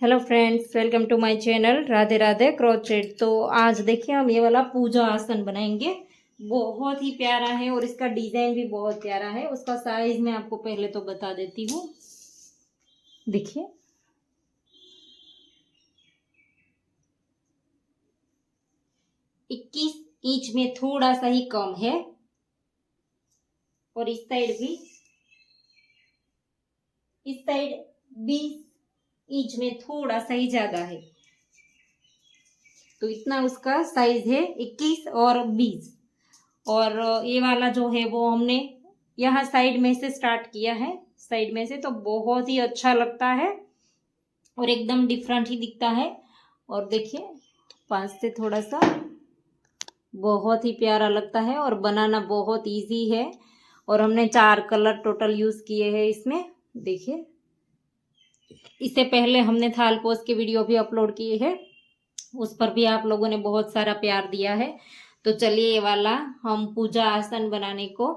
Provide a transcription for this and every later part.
Hello friends, welcome to my channel Radhe Radhe crochet. तो आज देखिए हम ये वाला पूजा आसन बनाएंगे। बहुत ही प्यारा है और इसका डिजाइन भी बहुत प्यारा है। उसका साइज मैं आपको पहले तो बता देती हूँ। देखिए, इक्कीस इंच में थोड़ा सा ही कम है और इस साइड 20 इंच में थोड़ा सा ही ज्यादा है। तो इतना उसका साइज है, 21 और 20। और ये वाला जो है वो हमने यहाँ साइड में से स्टार्ट किया है। साइड में से तो बहुत ही अच्छा लगता है और एकदम डिफरेंट ही दिखता है। और देखिए, पास से थोड़ा सा बहुत ही प्यारा लगता है और बनाना बहुत इजी है। और हमने 4 कलर टोटल यूज किए हैं इसमें। देखिए, इससे पहले हमने थालपोस के वीडियो भी अपलोड किए हैं, उस पर भी आप लोगों ने बहुत सारा प्यार दिया है। तो चलिए, ये वाला हम पूजा आसन बनाने को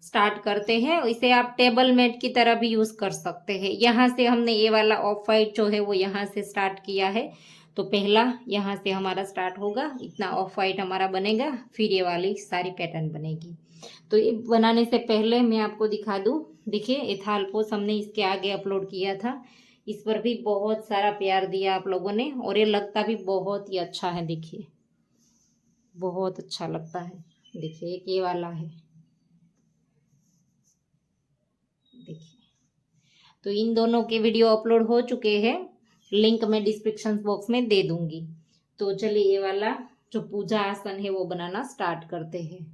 स्टार्ट करते हैं। इसे आप टेबल मैट की तरह भी यूज कर सकते हैं। यहाँ से हमने ये वाला ऑफ वाइट जो है वो यहाँ से स्टार्ट किया है। तो पहला यहाँ से हमारा स्टार्ट होगा, इतना ऑफ वाइट हमारा बनेगा, फिर ये वाली सारी पैटर्न बनेगी। तो ये बनाने से पहले मैं आपको दिखा दूं। देखिए, ये थालपोस हमने इसके आगे अपलोड किया था, इस पर भी बहुत सारा प्यार दिया आप लोगों ने और ये लगता भी बहुत ही अच्छा है। देखिए, बहुत अच्छा लगता है। देखिए, एक ये वाला है। देखिए, तो इन दोनों के वीडियो अपलोड हो चुके हैं, लिंक मैं डिस्क्रिप्शन बॉक्स में दे दूंगी। तो चलिए, ये वाला जो पूजा आसन है वो बनाना स्टार्ट करते हैं।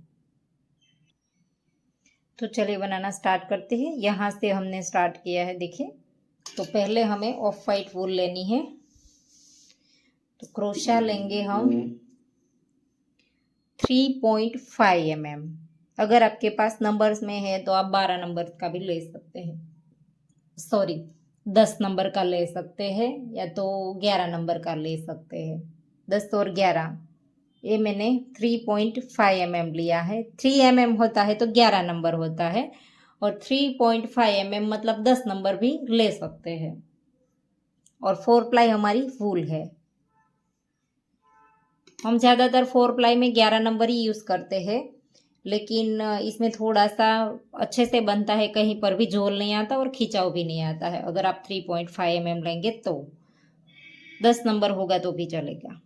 तो चलिए बनाना स्टार्ट करते हैं। यहाँ से हमने स्टार्ट किया है। देखिए, तो पहले हमें ऑफ वाइट वूल लेनी है। तो क्रोशा लेंगे हम 3.5 mm। अगर आपके पास नंबर्स में है तो आप 12 नंबर का भी ले सकते हैं, सॉरी 10 नंबर का ले सकते हैं, या तो 11 नंबर का ले सकते हैं। 10 और 11, ये मैंने 3.5 mm लिया है। 3 mm होता है तो 11 नंबर होता है, और 3.5 mm मतलब 10 नंबर भी ले सकते हैं। और 4 प्लाई हमारी फुल है। हम ज़्यादातर 4 प्लाई में 11 नंबर ही यूज़ करते हैं, लेकिन इसमें थोड़ा सा अच्छे से बनता है, कहीं पर भी झोल नहीं आता और खिंचाव भी नहीं आता है। अगर आप 3.5 mm लेंगे तो 10 नंबर होगा तो भी चलेगा।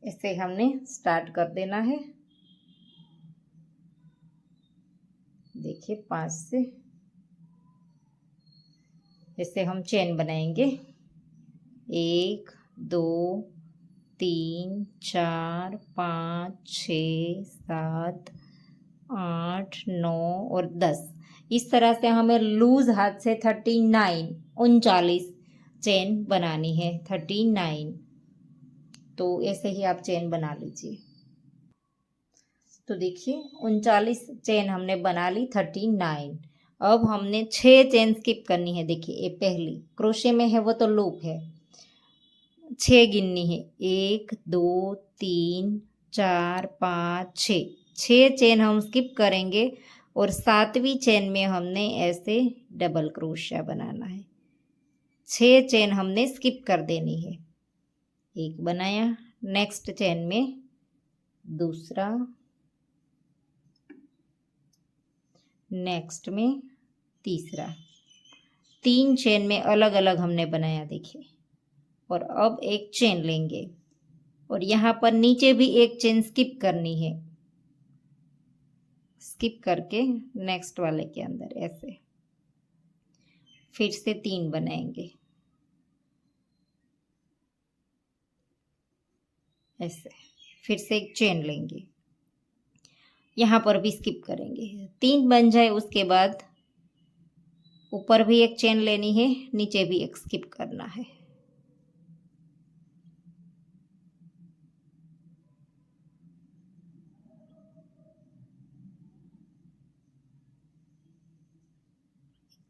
इससे हमने स्टार्ट कर देना है। देखिए, 5 से इससे हम चेन बनाएंगे। 1 2 3 4 5 6 7 8 9 और 10। इस तरह से हमें लूज हाथ से 39 चेन बनानी है। 39, तो ऐसे ही आप चेन बना लीजिए। तो देखिए, 39 चेन हमने बना ली, 39। अब हमने 6 चेन स्किप करनी है। देखिए, ये पहली क्रोशे में है वो तो लूप है, 6 गिननी है। 1 2 3 4 5 6, 6 चेन हम स्किप करेंगे और 7वीं चेन में हमने ऐसे डबल क्रोशिया बनाना है। 6 चेन हमने स्किप कर देनी है। एक बनाया, नेक्स्ट चेन में दूसरा, नेक्स्ट में तीसरा। 3 चेन में अलग अलग हमने बनाया। देखिए, और अब एक चेन लेंगे और यहाँ पर नीचे भी एक चेन स्किप करनी है। स्किप करके नेक्स्ट वाले के अंदर ऐसे फिर से 3 बनाएंगे। ऐसे फिर से एक चेन लेंगे, यहाँ पर भी स्किप करेंगे। 3 बन जाए उसके बाद ऊपर भी एक चेन लेनी है, नीचे भी एक स्किप करना है।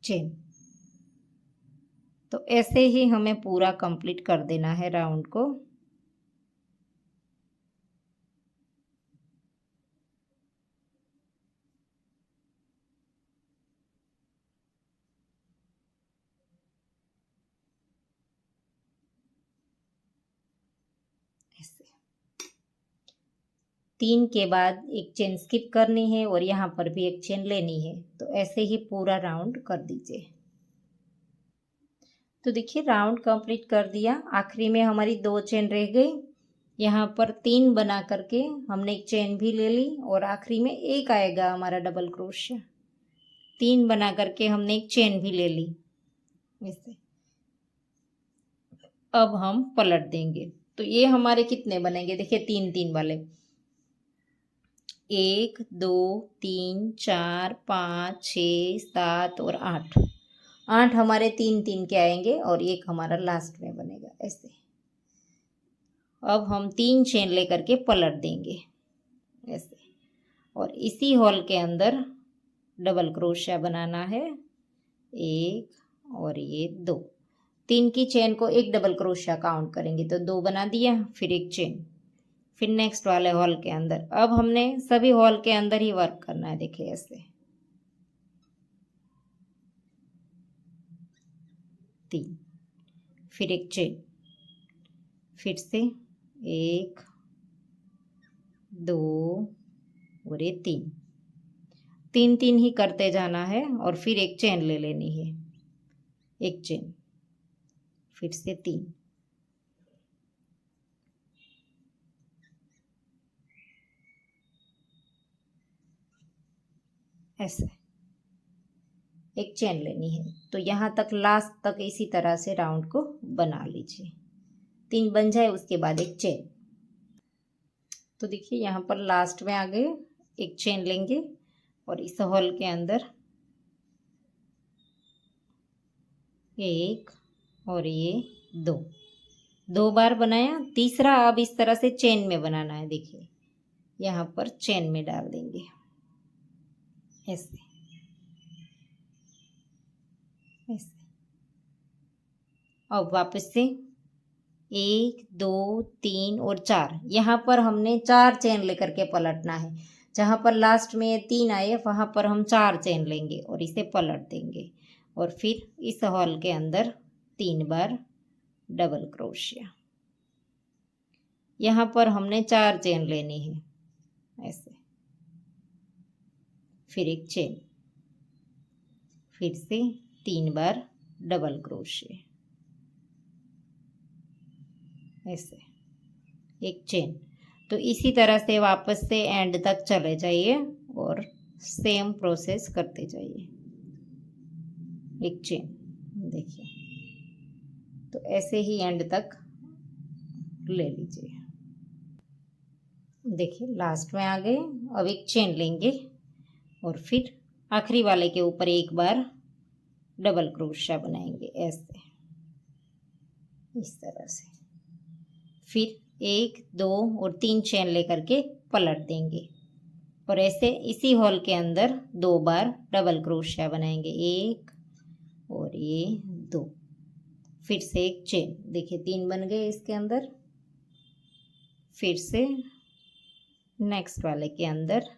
चेन। तो ऐसे ही हमें पूरा कंप्लीट कर देना है राउंड को। 3 के बाद एक चेन स्किप करनी है और यहाँ पर भी एक चेन लेनी है। तो ऐसे ही पूरा राउंड कर दीजिए। तो देखिए राउंड कंप्लीट कर दिया। आखिरी में हमारी 2 चेन रह गई। यहाँ पर 3 बना करके हमने एक चेन भी ले ली और आखिरी में एक आएगा हमारा डबल क्रोशिया। 3 बना करके हमने एक चेन भी ले ली। ऐसे अब हम पलट देंगे। तो ये हमारे कितने बनेंगे, देखिए 3 3 वाले, 1 2 3 4 5 6 7 और 8। 8 हमारे 3 3 के आएंगे और एक हमारा लास्ट में बनेगा ऐसे। अब हम 3 चेन लेकर के पलट देंगे ऐसे और इसी होल के अंदर डबल क्रोशिया बनाना है। 1 और ये 2, 3 की चेन को एक डबल क्रोशिया काउंट करेंगे तो 2 बना दिया, फिर एक चेन, फिर नेक्स्ट वाले हॉल के अंदर। अब हमने सभी हॉल के अंदर ही वर्क करना है। देखिए ऐसे 3, फिर एक चेन, फिर से 1 2 और ये 3, 3 3 ही करते जाना है और फिर एक चेन ले लेनी है। एक चेन, फिर से 3, ऐसे एक चेन लेनी है। तो यहाँ तक लास्ट तक इसी तरह से राउंड को बना लीजिए। 3 बन जाए उसके बाद एक चेन। तो देखिए यहाँ पर लास्ट में आ गए, एक चेन लेंगे और इस होल के अंदर 1 और ये 2 बार बनाया। तीसरा अब इस तरह से चेन में बनाना है। देखिए यहाँ पर चेन में डाल देंगे ऐसे ऐसे। अब वापस से 1 2 3 और 4, यहाँ पर हमने 4 चेन लेकर के पलटना है। जहाँ पर लास्ट में 3 आए वहाँ पर हम 4 चेन लेंगे और इसे पलट देंगे और फिर इस हॉल के अंदर 3 बार डबल क्रोशिया। यहाँ पर हमने 4 चेन लेनी है ऐसे, फिर एक चेन, फिर से 3 बार डबल क्रोशिया ऐसे, एक चेन। तो इसी तरह से वापस से एंड तक चले जाइए और सेम प्रोसेस करते जाइए। एक चेन, देखिए तो ऐसे ही एंड तक ले लीजिए। देखिए लास्ट में आ गए। अब एक चेन लेंगे और फिर आखिरी वाले के ऊपर एक बार डबल क्रोशिया बनाएंगे ऐसे, इस तरह से। फिर 1 2 और 3 चेन लेकर के पलट देंगे और ऐसे इसी होल के अंदर 2 बार डबल क्रोशिया बनाएंगे, 1 और ये 2, फिर से एक चेन। देखिए 3 बन गए इसके अंदर, फिर से नेक्स्ट वाले के अंदर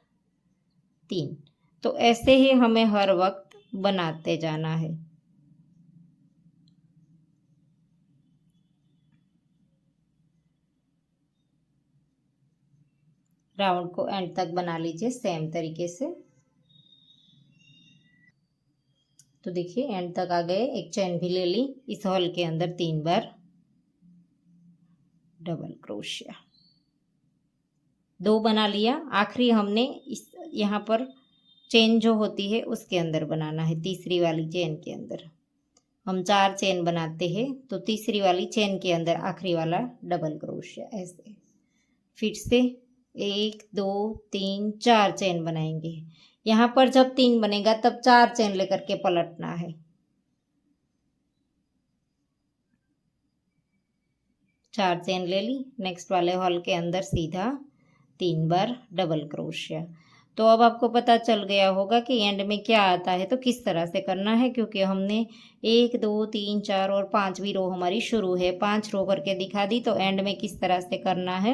3। तो ऐसे ही हमें हर वक्त बनाते जाना है। राउंड को एंड तक बना लीजिए सेम तरीके से। तो देखिए एंड तक आ गए, एक चेन भी ले ली, इस हॉल के अंदर 3 बार डबल क्रोशिया, 2 बना लिया। आखिरी हमने इस यहाँ पर चेन जो होती है उसके अंदर बनाना है। तीसरी वाली चेन के अंदर हम 4 चेन बनाते हैं, तो तीसरी वाली चेन के अंदर आखिरी वाला डबल क्रोशिया ऐसे। फिर से 1 2 3 4 चेन बनाएंगे। यहाँ पर जब 3 बनेगा तब 4 चेन लेकर के पलटना है। 4 चेन ले ली, नेक्स्ट वाले हॉल के अंदर सीधा 3 बार डबल क्रोशिया। तो अब आपको पता चल गया होगा कि एंड में क्या आता है, तो किस तरह से करना है, क्योंकि हमने 1 2 3 4 और 5वीं रो हमारी शुरू है, 5 रो करके दिखा दी। तो एंड में किस तरह से करना है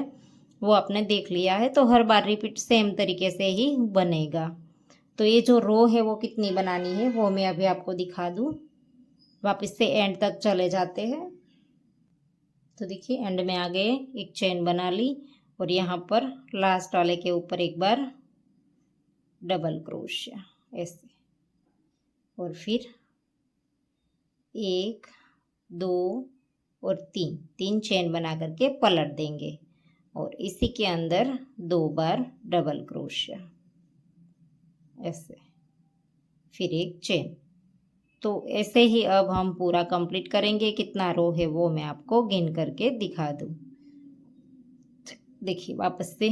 वो आपने देख लिया है। तो हर बार रिपीट सेम तरीके से ही बनेगा। तो ये जो रो है वो कितनी बनानी है वो मैं अभी आपको दिखा दूँ। वापस से एंड तक चले जाते हैं। तो देखिए एंड में आ गए, एक चेन बना ली और यहाँ पर लास्ट वाले के ऊपर एक बार डबल क्रोशिया ऐसे, और फिर 1 2 और 3 चेन बना करके पलट देंगे और इसी के अंदर 2 बार डबल क्रोशिया ऐसे, फिर एक चेन। तो ऐसे ही अब हम पूरा कंप्लीट करेंगे। कितना रो है वो मैं आपको गिन करके दिखा दूँ। देखिए वापस से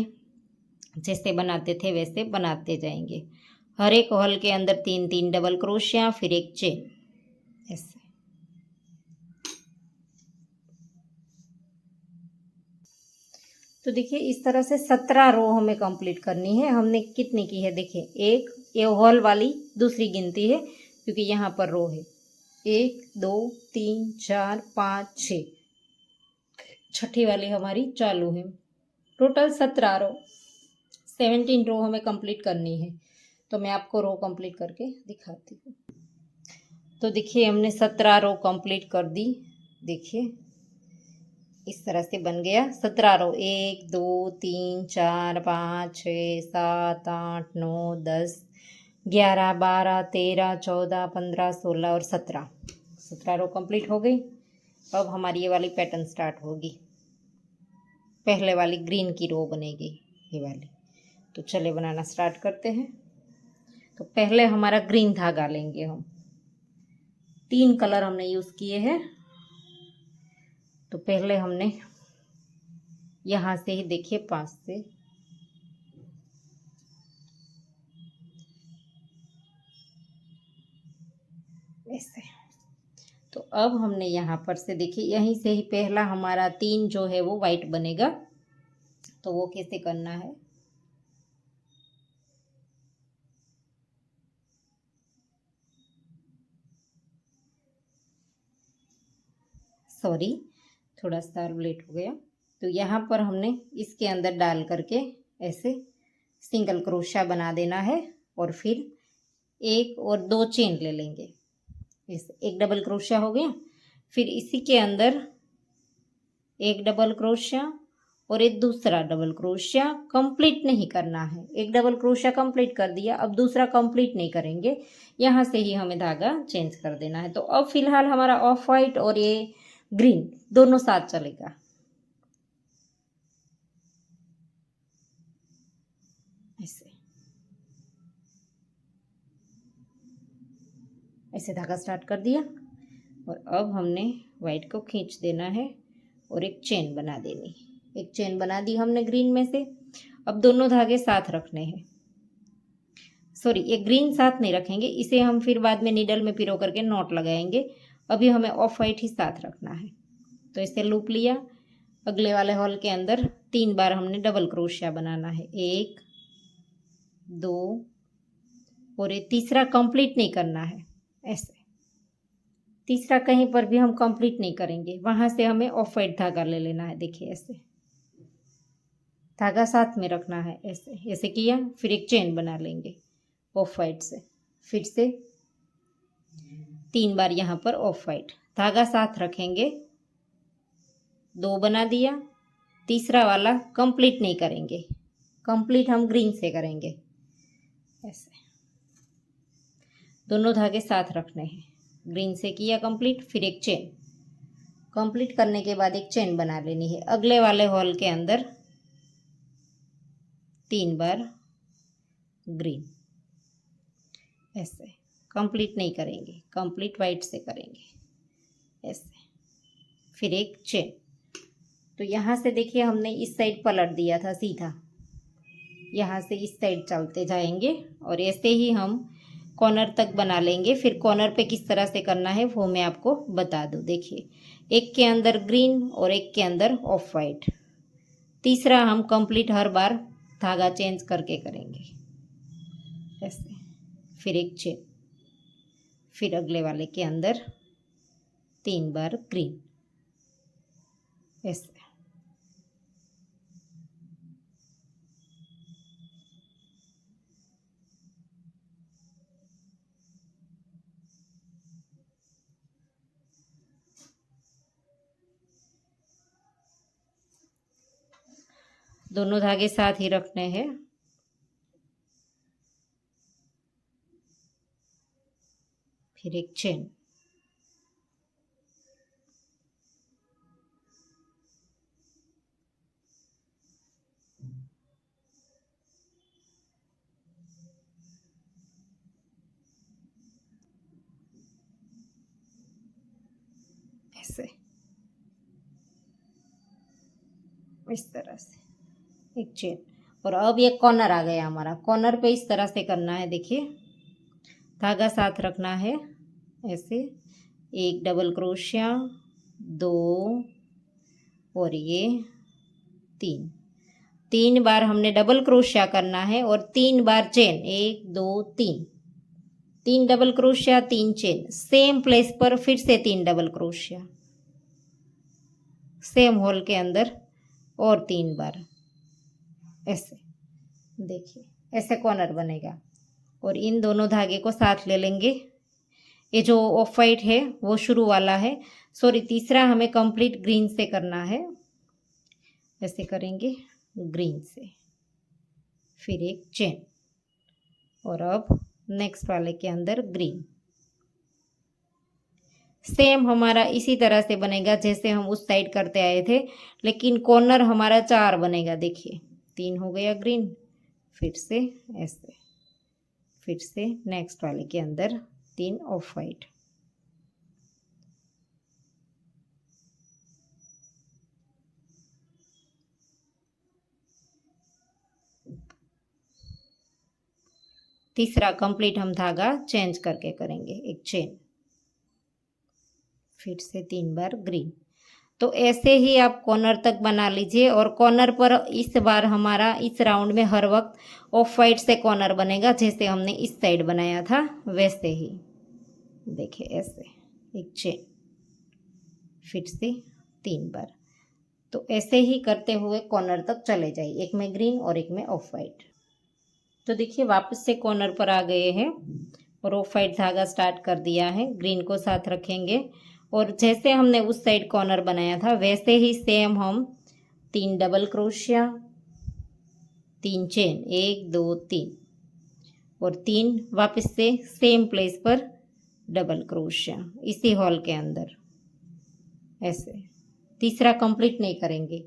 जैसे बनाते थे वैसे बनाते जाएंगे। हर एक हॉल के अंदर 3 डबल क्रोशिया, फिर एक चेन ऐसे। तो देखिए इस तरह से 17 रो हमें कंप्लीट करनी है। हमने कितनी की है देखिए, एक ये हॉल वाली दूसरी गिनती है क्योंकि यहाँ पर रो है 1 2 3 4 5 6, छठी वाली हमारी चालू है। टोटल 17 रो, 17 रो हमें कंप्लीट करनी है। तो मैं आपको रो कंप्लीट करके दिखाती हूँ। तो देखिए हमने 17 रो कंप्लीट कर दी। देखिए इस तरह से बन गया 17 रो। 1 2 3 4 5 6 7 8 9 10 11 12 13 14 15 16 और 17 रो कंप्लीट हो गई। अब हमारी ये वाली पैटर्न स्टार्ट होगी। पहले वाली ग्रीन की रो बनेगी ये वाली। तो चले बनाना स्टार्ट करते हैं। तो पहले हमारा ग्रीन धागा लेंगे हम। 3 कलर हमने यूज़ किए हैं। तो पहले हमने यहाँ से ही देखिए 5 से ऐसे। तो अब हमने यहाँ पर से देखिए यहीं से ही पहला हमारा 3 जो है वो वाइट बनेगा। तो वो कैसे करना है, सॉरी थोड़ा सा लेट हो गया। तो यहाँ पर हमने इसके अंदर डाल करके ऐसे सिंगल क्रोशा बना देना है और फिर 1 और 2 चेन ले लेंगे। इस एक डबल क्रोशा हो गया। फिर इसी के अंदर एक डबल क्रोशा और एक दूसरा डबल क्रोशिया। कंप्लीट नहीं करना है। एक डबल क्रोशिया कंप्लीट कर दिया, अब दूसरा कंप्लीट नहीं करेंगे। यहाँ से ही हमें धागा चेंज कर देना है। तो अब फिलहाल हमारा ऑफ वाइट और ये ग्रीन दोनों साथ चलेगा। ऐसे ऐसे धागा स्टार्ट कर दिया और अब हमने वाइट को खींच देना है और एक चेन बना देनी। एक चेन बना दी हमने ग्रीन में से। अब दोनों धागे साथ रखने हैं। सॉरी ये ग्रीन साथ नहीं रखेंगे, इसे हम फिर बाद में नीडल में पिरो करके नॉट लगाएंगे। अभी हमें ऑफ वाइट ही साथ रखना है। तो इसे लूप लिया। अगले वाले हॉल के अंदर 3 बार हमने डबल क्रोशिया बनाना है। 1 2 और ये तीसरा कंप्लीट नहीं करना है। ऐसे तीसरा कहीं पर भी हम कंप्लीट नहीं करेंगे। वहां से हमें ऑफ वाइट धागा ले लेना है। देखिए ऐसे धागा साथ में रखना है। ऐसे ऐसे किया, फिर एक चेन बना लेंगे ऑफ वाइट से। फिर से 3 बार यहाँ पर ऑफ वाइट धागा साथ रखेंगे। 2 बना दिया। तीसरा वाला कंप्लीट नहीं करेंगे, कंप्लीट हम ग्रीन से करेंगे। ऐसे दोनों धागे साथ रखने हैं। ग्रीन से किया कंप्लीट, फिर एक चेन। कंप्लीट करने के बाद एक चेन बना लेनी है। अगले वाले हॉल के अंदर 3 बार ग्रीन। ऐसे कंप्लीट नहीं करेंगे, कंप्लीट वाइट से करेंगे। ऐसे फिर एक चेन। तो यहाँ से देखिए हमने इस साइड पलट दिया था सीधा, यहाँ से इस साइड चलते जाएंगे और ऐसे ही हम कॉर्नर तक बना लेंगे। फिर कॉर्नर पे किस तरह से करना है वो मैं आपको बता दूँ। देखिए एक के अंदर ग्रीन और एक के अंदर ऑफ वाइट। तीसरा हम कंप्लीट हर बार धागा चेंज करके करेंगे। ऐसे फिर एक चेन, फिर अगले वाले के अंदर 3 बार ग्रीन। ऐसे दोनों धागे साथ ही रखने हैं। फिर एक चेन, ऐसे इस तरह से एक चेन। और अब ये कॉर्नर आ गया हमारा। कॉर्नर पे इस तरह से करना है, देखिए धागा साथ रखना है ऐसे, एक डबल क्रोशिया, 2 और ये 3 बार हमने डबल क्रोशिया करना है और 3 बार chain, 1 2 3 double crochet, 3 chain, same place पर फिर से 3 डबल क्रोशिया, सेम होल के अंदर और 3 बार ऐसे, देखिए ऐसे कॉर्नर बनेगा। और इन दोनों धागे को साथ ले लेंगे। ये जो ऑफ वाइट है वो शुरू वाला है, सॉरी तीसरा हमें कंप्लीट ग्रीन से करना है। ऐसे करेंगे ग्रीन से, फिर एक चेन, और अब नेक्स्ट वाले के अंदर ग्रीन। सेम हमारा इसी तरह से बनेगा जैसे हम उस साइड करते आए थे, लेकिन कॉर्नर हमारा 4 बनेगा। देखिए 3 हो गया ग्रीन, फिर से ऐसे, फिर से नेक्स्ट वाले के अंदर 3 ऑफ वाइट। तीसरा कंप्लीट हम धागा चेंज करके करेंगे, एक चेन, फिर से 3 बार ग्रीन। तो ऐसे ही आप कॉर्नर तक बना लीजिए। और कॉर्नर पर इस बार हमारा इस राउंड में हर वक्त ऑफ वाइट से कॉर्नर बनेगा, जैसे हमने इस साइड बनाया था वैसे ही। देखिए ऐसे एक चेन, फिर से 3 बार। तो ऐसे ही करते हुए कॉर्नर तक चले जाइए, एक में ग्रीन और एक में ऑफ वाइट। तो देखिए वापस से कॉर्नर पर आ गए हैं और ऑफ वाइट धागा स्टार्ट कर दिया है। ग्रीन को साथ रखेंगे और जैसे हमने उस साइड कॉर्नर बनाया था वैसे ही सेम हम 3 डबल क्रोशिया, 3 चेन, 1 2 3 और 3 वापस से सेम प्लेस पर डबल क्रोशिया इसी हॉल के अंदर ऐसे। तीसरा कंप्लीट नहीं करेंगे,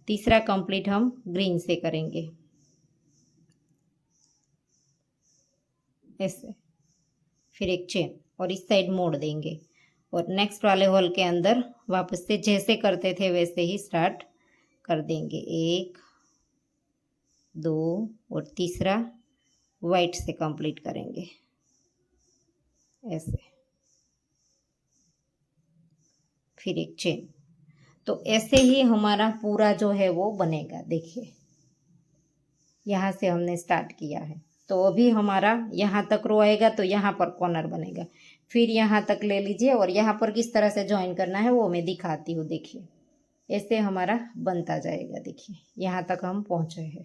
तीसरा कंप्लीट हम ग्रीन से करेंगे ऐसे, फिर एक चेन और इस साइड मोड़ देंगे और नेक्स्ट वाले हॉल के अंदर वापस से जैसे करते थे वैसे ही स्टार्ट कर देंगे। 1 2 और तीसरा वाइट से कंप्लीट करेंगे ऐसे, फिर एक चेन। तो ऐसे ही हमारा पूरा जो है वो बनेगा। देखिए यहाँ से हमने स्टार्ट किया है, तो अभी हमारा यहाँ तक रो आएगा, तो यहाँ पर कॉर्नर बनेगा। फिर यहाँ तक ले लीजिए और यहाँ पर किस तरह से ज्वाइन करना है वो मैं दिखाती हूँ। देखिए ऐसे हमारा बनता जाएगा। देखिए यहाँ तक हम पहुँचे हैं।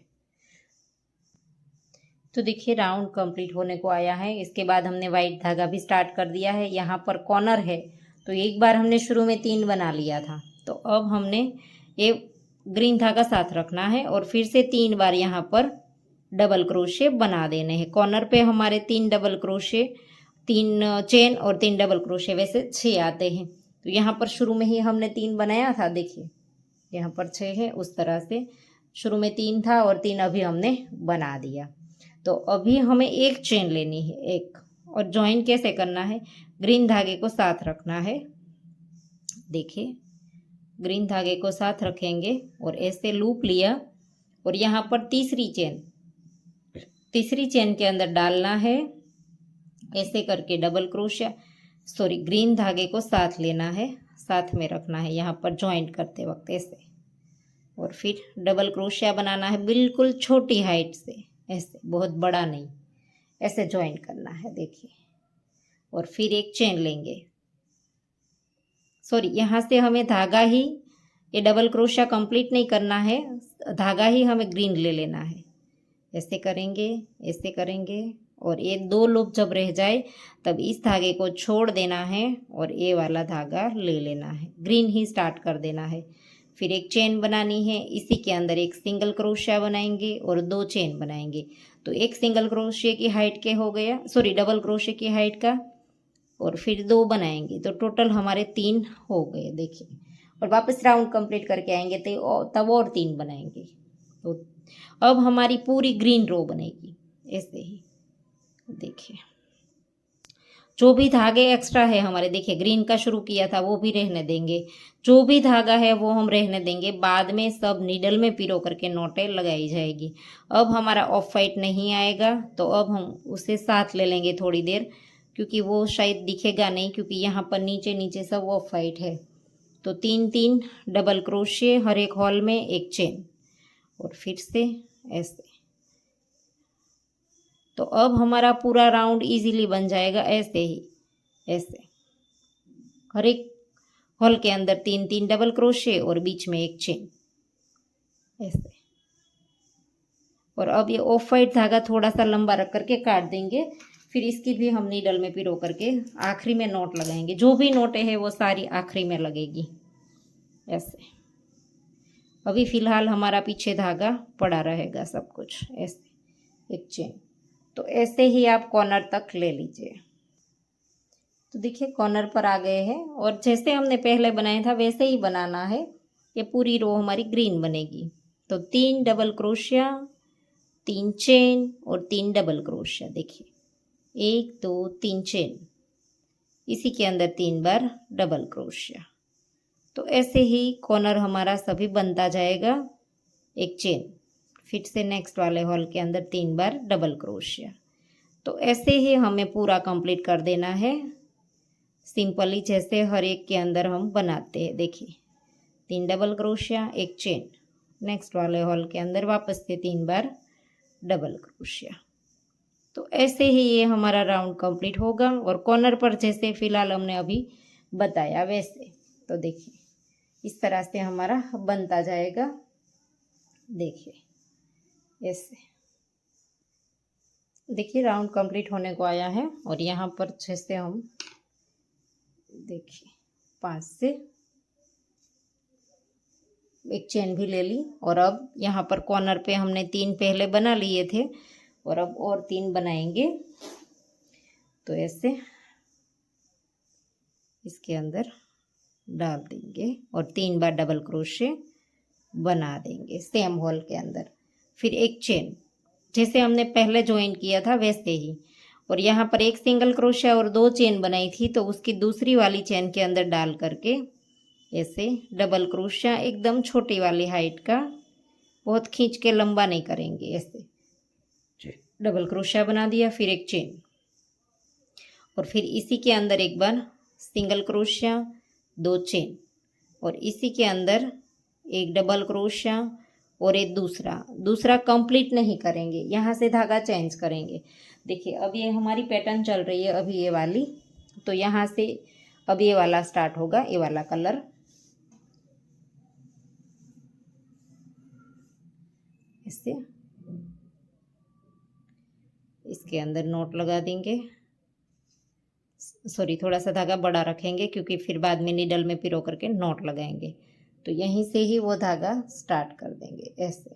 तो देखिए राउंड कंप्लीट होने को आया है। इसके बाद हमने वाइट धागा भी स्टार्ट कर दिया है। यहाँ पर कॉर्नर है, तो एक बार हमने शुरू में 3 बना लिया था, तो अब हमने ये ग्रीन धागा साथ रखना है और फिर से 3 बार यहाँ पर डबल क्रोशे बना देने हैं। कॉर्नर पे हमारे 3 डबल क्रोशे, 3 चेन और 3 डबल क्रोशे, वैसे 6 आते हैं। तो यहाँ पर शुरू में ही हमने 3 बनाया था, देखिए यहाँ पर 6 है। उस तरह से शुरू में 3 था और 3 अभी हमने बना दिया। तो अभी हमें एक चेन लेनी है, एक, और ज्वाइन कैसे करना है, ग्रीन धागे को साथ रखना है। देखिए ग्रीन धागे को साथ रखेंगे और ऐसे लूप लिया और यहाँ पर तीसरी चेन के अंदर डालना है ऐसे करके डबल क्रोशिया, सॉरी ग्रीन धागे को साथ लेना है, साथ में रखना है यहाँ पर ज्वाइंट करते वक्त ऐसे, और फिर डबल क्रोशिया बनाना है बिल्कुल छोटी हाइट से ऐसे, बहुत बड़ा नहीं, ऐसे ज्वाइंट करना है। देखिए और फिर एक चेन लेंगे, सॉरी यहाँ से हमें धागा ही, ये डबल क्रोशिया कंप्लीट नहीं करना है, धागा ही हमें ग्रीन ले लेना है। ऐसे करेंगे, ऐसे करेंगे और ये 2 लूप जब रह जाए तब इस धागे को छोड़ देना है और ये वाला धागा ले लेना है, ग्रीन ही स्टार्ट कर देना है। फिर एक चेन बनानी है, इसी के अंदर एक सिंगल क्रोशिया बनाएंगे और 2 चेन बनाएंगे। तो एक सिंगल क्रोशिया की हाइट के हो गया, सॉरी डबल क्रोशिया की हाइट का, और फिर 2 बनाएंगे तो टोटल हमारे 3 हो गए। देखिए, और वापस राउंड कंप्लीट करके आएंगे तो तब और 3 बनाएंगे। तो अब हमारी पूरी ग्रीन रो बनेगी ऐसे ही। देखिए, जो भी धागे एक्स्ट्रा है हमारे, देखिए ग्रीन का शुरू किया था वो भी रहने देंगे, जो भी धागा है वो हम रहने देंगे, बाद में सब नीडल में पिरो करके नोटें लगाई जाएगी। अब हमारा ऑफ वाइट नहीं आएगा तो अब हम उसे साथ ले लेंगे थोड़ी देर, क्योंकि वो शायद दिखेगा नहीं, क्योंकि यहाँ पर नीचे नीचे सब ऑफ वाइट है। तो 3 डबल क्रोशिये हर एक हॉल में, एक चेन, और फिर से ऐसे। तो अब हमारा पूरा राउंड इजीली बन जाएगा ऐसे ही, ऐसे हर एक हॉल के अंदर 3 डबल क्रोशिये और बीच में एक चेन ऐसे। और अब ये ऑफ वाइट धागा थोड़ा सा लंबा रख करके काट देंगे, फिर इसकी भी हम नीडल में पिरो करके आखिरी में नोट लगाएंगे। जो भी नोटें हैं वो सारी आखिरी में लगेगी ऐसे। अभी फिलहाल हमारा पीछे धागा पड़ा रहेगा सब कुछ ऐसे, एक चेन। तो ऐसे ही आप कॉर्नर तक ले लीजिए। तो देखिए कॉर्नर पर आ गए हैं, और जैसे हमने पहले बनाया था वैसे ही बनाना है। ये पूरी रो हमारी ग्रीन बनेगी। तो 3 डबल क्रोशिया, 3 चेन और 3 डबल क्रोशिया। देखिए 1 2 3 चेन, इसी के अंदर 3 बार डबल क्रोशिया। तो ऐसे ही कॉर्नर हमारा सभी बनता जाएगा। एक चेन, फिर से नेक्स्ट वाले हॉल के अंदर 3 बार डबल क्रोशिया। तो ऐसे ही हमें पूरा कंप्लीट कर देना है सिंपली, जैसे हर एक के अंदर हम बनाते हैं। देखिए 3 डबल क्रोशिया, एक चेन, नेक्स्ट वाले हॉल के अंदर वापस से 3 बार डबल क्रोशिया। तो ऐसे ही ये हमारा राउंड कंप्लीट होगा, और कॉर्नर पर जैसे फिलहाल हमने अभी बताया वैसे। तो देखिए इस तरह से हमारा बनता जाएगा। देखिए ऐसे, देखिए राउंड कंप्लीट होने को आया है। और यहाँ पर जैसे हम देखिए 5 से एक चेन भी ले ली, और अब यहाँ पर कॉर्नर पे हमने 3 पहले बना लिए थे, और अब और 3 बनाएंगे। तो ऐसे इसके अंदर डाल देंगे और 3 बार डबल क्रोशे बना देंगे सेम होल के अंदर। फिर एक चेन जैसे हमने पहले ज्वाइन किया था वैसे ही, और यहाँ पर एक सिंगल क्रोशिया और 2 चेन बनाई थी, तो उसकी दूसरी वाली चेन के अंदर डाल करके ऐसे डबल क्रोशिया, एकदम छोटी वाली हाइट का, बहुत खींच के लंबा नहीं करेंगे, ऐसे डबल क्रोशिया बना दिया। फिर एक चेन, और फिर इसी के अंदर एक बार सिंगल क्रोशिया, 2 चेन, और इसी के अंदर एक डबल क्रोशिया और एक दूसरा कंप्लीट नहीं करेंगे, यहाँ से धागा चेंज करेंगे। देखिए अब ये हमारी पैटर्न चल रही है अभी ये वाली, तो यहाँ से अब ये वाला स्टार्ट होगा, ये वाला कलर इससे इसके अंदर नोट लगा देंगे। सॉरी, थोड़ा सा धागा बड़ा रखेंगे क्योंकि फिर बाद में नीडल में पिरो करके नोट लगाएंगे। तो यहीं से ही वो धागा स्टार्ट कर देंगे ऐसे।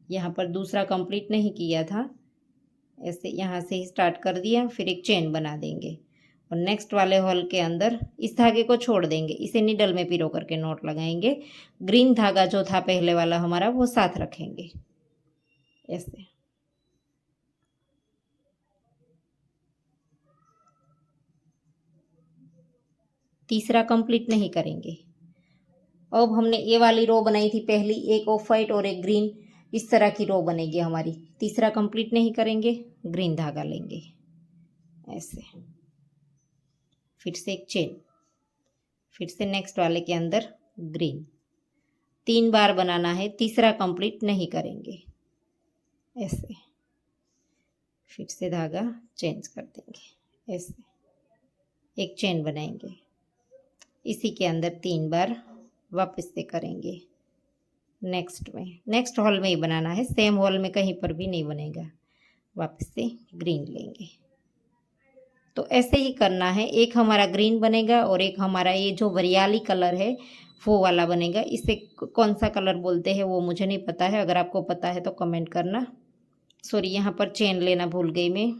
यहाँ पर दूसरा कंप्लीट नहीं किया था, ऐसे यहाँ से ही स्टार्ट कर दिया। फिर एक चेन बना देंगे और नेक्स्ट वाले हॉल के अंदर इस धागे को छोड़ देंगे, इसे नीडल में पिरो करके नोट लगाएंगे। ग्रीन धागा जो था पहले वाला हमारा वो साथ रखेंगे ऐसे। तीसरा कंप्लीट नहीं करेंगे। अब हमने ये वाली रो बनाई थी पहली, एक ऑफ वाइट और एक ग्रीन, इस तरह की रो बनेगी हमारी। तीसरा कंप्लीट नहीं करेंगे, ग्रीन धागा लेंगे ऐसे, फिर से एक चेन, फिर से नेक्स्ट वाले के अंदर ग्रीन, 3 बार बनाना है, तीसरा कंप्लीट नहीं करेंगे ऐसे। फिर से धागा चेंज कर देंगे ऐसे, एक चेन बनाएंगे, इसी के अंदर 3 बार वापस से करेंगे। नेक्स्ट हॉल में ही बनाना है, सेम हॉल में कहीं पर भी नहीं बनेगा। वापस से ग्रीन लेंगे, तो ऐसे ही करना है। एक हमारा ग्रीन बनेगा और एक हमारा ये जो वरियाली कलर है वो वाला बनेगा। इसे कौन सा कलर बोलते हैं वो मुझे नहीं पता है, अगर आपको पता है तो कमेंट करना। सॉरी, यहाँ पर चेन लेना भूल गई मैं।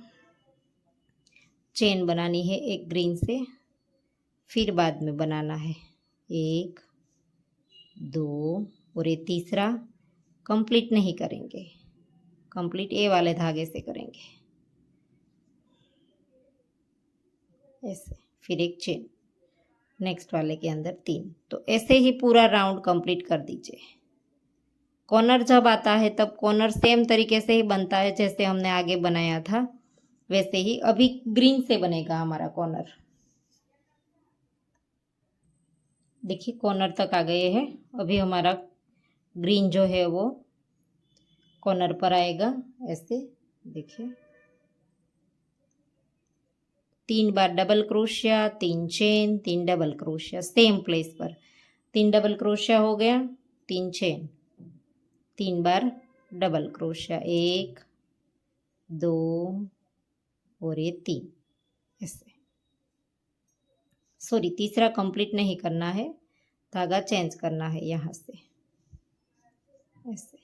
चेन बनानी है एक ग्रीन से, फिर बाद में बनाना है 1 2 और ये तीसरा कंप्लीट नहीं करेंगे, कंप्लीट ए वाले धागे से करेंगे ऐसे, फिर एक चेन नेक्स्ट वाले के अंदर 3। तो ऐसे ही पूरा राउंड कंप्लीट कर दीजिए। कॉर्नर जब आता है तब कॉर्नर सेम तरीके से ही बनता है जैसे हमने आगे बनाया था, वैसे ही अभी ग्रीन से बनेगा हमारा कॉर्नर। देखिए कॉर्नर तक आ गए हैं। अभी हमारा ग्रीन जो है वो कॉर्नर पर आएगा ऐसे। देखिए 3 बार double crochet, 3 chain, 3 double crochet same place पर। 3 डबल क्रोशिया हो गया, 3 चेन, 3 बार डबल क्रोशिया, 1 2 और ये 3 ऐसे। सॉरी, तीसरा कंप्लीट नहीं करना है, धागा चेंज करना है यहाँ से ऐसे,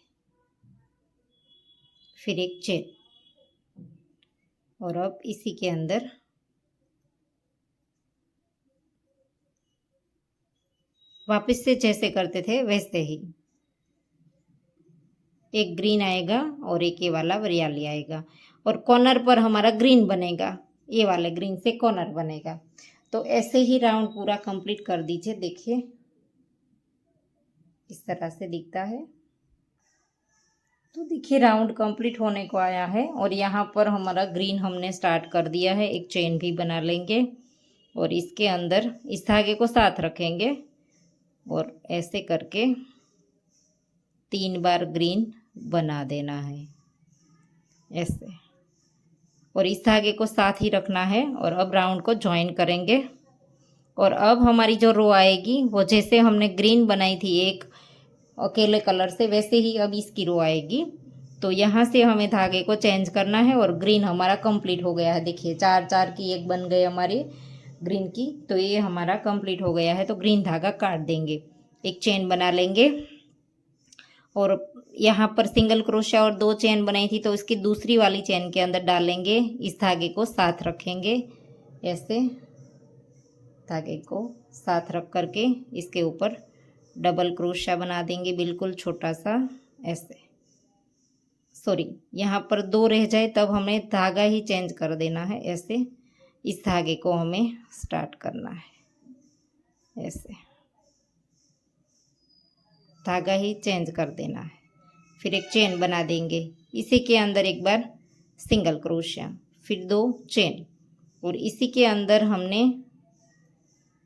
फिर एक चेन और अब इसी के अंदर वापस से जैसे करते थे वैसे ही एक ग्रीन आएगा और एक ये वाला वरियाली आएगा और कॉर्नर पर हमारा ग्रीन बनेगा, ये वाले ग्रीन से कॉर्नर बनेगा। तो ऐसे ही राउंड पूरा कंप्लीट कर दीजिए। देखिए इस तरह से दिखता है। तो देखिए राउंड कंप्लीट होने को आया है और यहाँ पर हमारा ग्रीन हमने स्टार्ट कर दिया है। एक चेन भी बना लेंगे और इसके अंदर इस धागे को साथ रखेंगे और ऐसे करके 3 बार ग्रीन बना देना है ऐसे, और इस धागे को साथ ही रखना है। और अब राउंड को ज्वाइन करेंगे और अब हमारी जो रो आएगी वो जैसे हमने ग्रीन बनाई थी एक अकेले कलर से, वैसे ही अब इसकी रो आएगी। तो यहाँ से हमें धागे को चेंज करना है और ग्रीन हमारा कंप्लीट हो गया है। देखिए 4 4 की एक बन गई हमारी ग्रीन की, तो ये हमारा कंप्लीट हो गया है। तो ग्रीन धागा काट देंगे, एक चेन बना लेंगे और यहाँ पर सिंगल क्रोशिया और 2 चेन बनाई थी तो इसकी दूसरी वाली चेन के अंदर डालेंगे, इस धागे को साथ रखेंगे ऐसे, धागे को साथ रख करके इसके ऊपर डबल क्रोशिया बना देंगे बिल्कुल छोटा सा ऐसे। सॉरी, यहाँ पर 2 रह जाए तब हमें धागा ही चेंज कर देना है ऐसे। इस धागे को हमें स्टार्ट करना है ऐसे, धागा ही चेंज कर देना है। फिर एक चेन बना देंगे, इसी के अंदर एक बार सिंगल क्रोशिया, फिर 2 चेन और इसी के अंदर हमने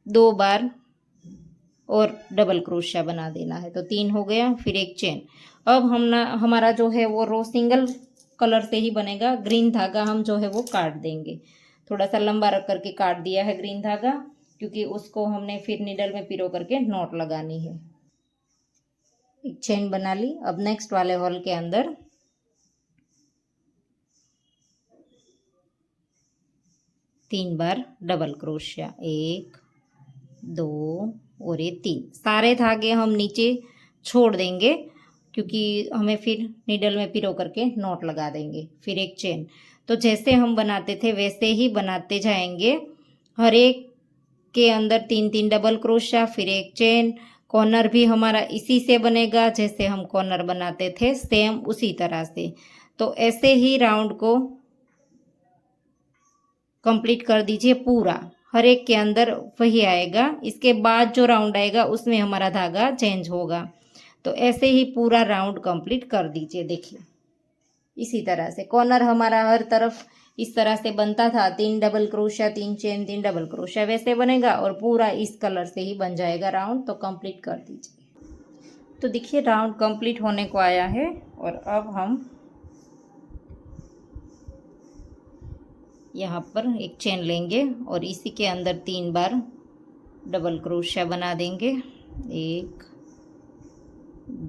2 बार और डबल क्रोशिया बना देना है। तो 3 हो गया, फिर एक चेन। अब हमारा जो है वो रो सिंगल कलर से ही बनेगा। ग्रीन धागा हम जो है वो काट देंगे, थोड़ा सा लंबा रख करके काट दिया है ग्रीन धागा, क्योंकि उसको हमने फिर नीडल में पिरो करके नॉट लगानी है। एक चेन बना ली। अब नेक्स्ट वाले हॉल के अंदर तीन बार डबल क्रोशिया, 1 2 और ये 3। सारे धागे हम नीचे छोड़ देंगे क्योंकि हमें फिर नीडल में पिरो करके नॉट लगा देंगे। फिर एक चेन। तो जैसे हम बनाते थे वैसे ही बनाते जाएंगे, हर एक के अंदर 3 3 डबल क्रोशिया, फिर एक चेन। कॉर्नर भी हमारा इसी से बनेगा जैसे हम कॉर्नर बनाते थे, सेम उसी तरह से। तो ऐसे ही राउंड को कंप्लीट कर दीजिए पूरा, हर एक के अंदर वही आएगा। इसके बाद जो राउंड आएगा उसमें हमारा धागा चेंज होगा। तो ऐसे ही पूरा राउंड कंप्लीट कर दीजिए। देखिए इसी तरह से कॉर्नर हमारा हर तरफ इस तरह से बनता था, 3 double crochet, 3 chain, 3 double crochet, वैसे बनेगा और पूरा इस कलर से ही बन जाएगा राउंड। तो कंप्लीट कर दीजिए। तो देखिए राउंड कंप्लीट होने को आया है और अब हम यहाँ पर एक चेन लेंगे और इसी के अंदर 3 बार डबल क्रोशिया बना देंगे, 1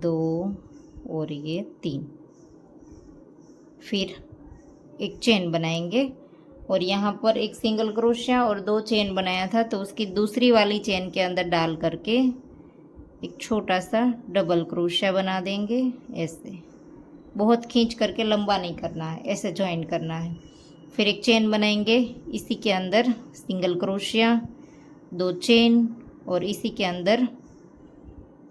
2 और ये 3। फिर एक चेन बनाएंगे और यहाँ पर एक सिंगल क्रोशिया और 2 चेन बनाया था, तो उसकी दूसरी वाली चेन के अंदर डाल करके एक छोटा सा डबल क्रोशिया बना देंगे। ऐसे बहुत खींच करके लंबा नहीं करना है, ऐसे ज्वाइन करना है। फिर एक चेन बनाएंगे, इसी के अंदर सिंगल क्रोशिया, 2 चेन और इसी के अंदर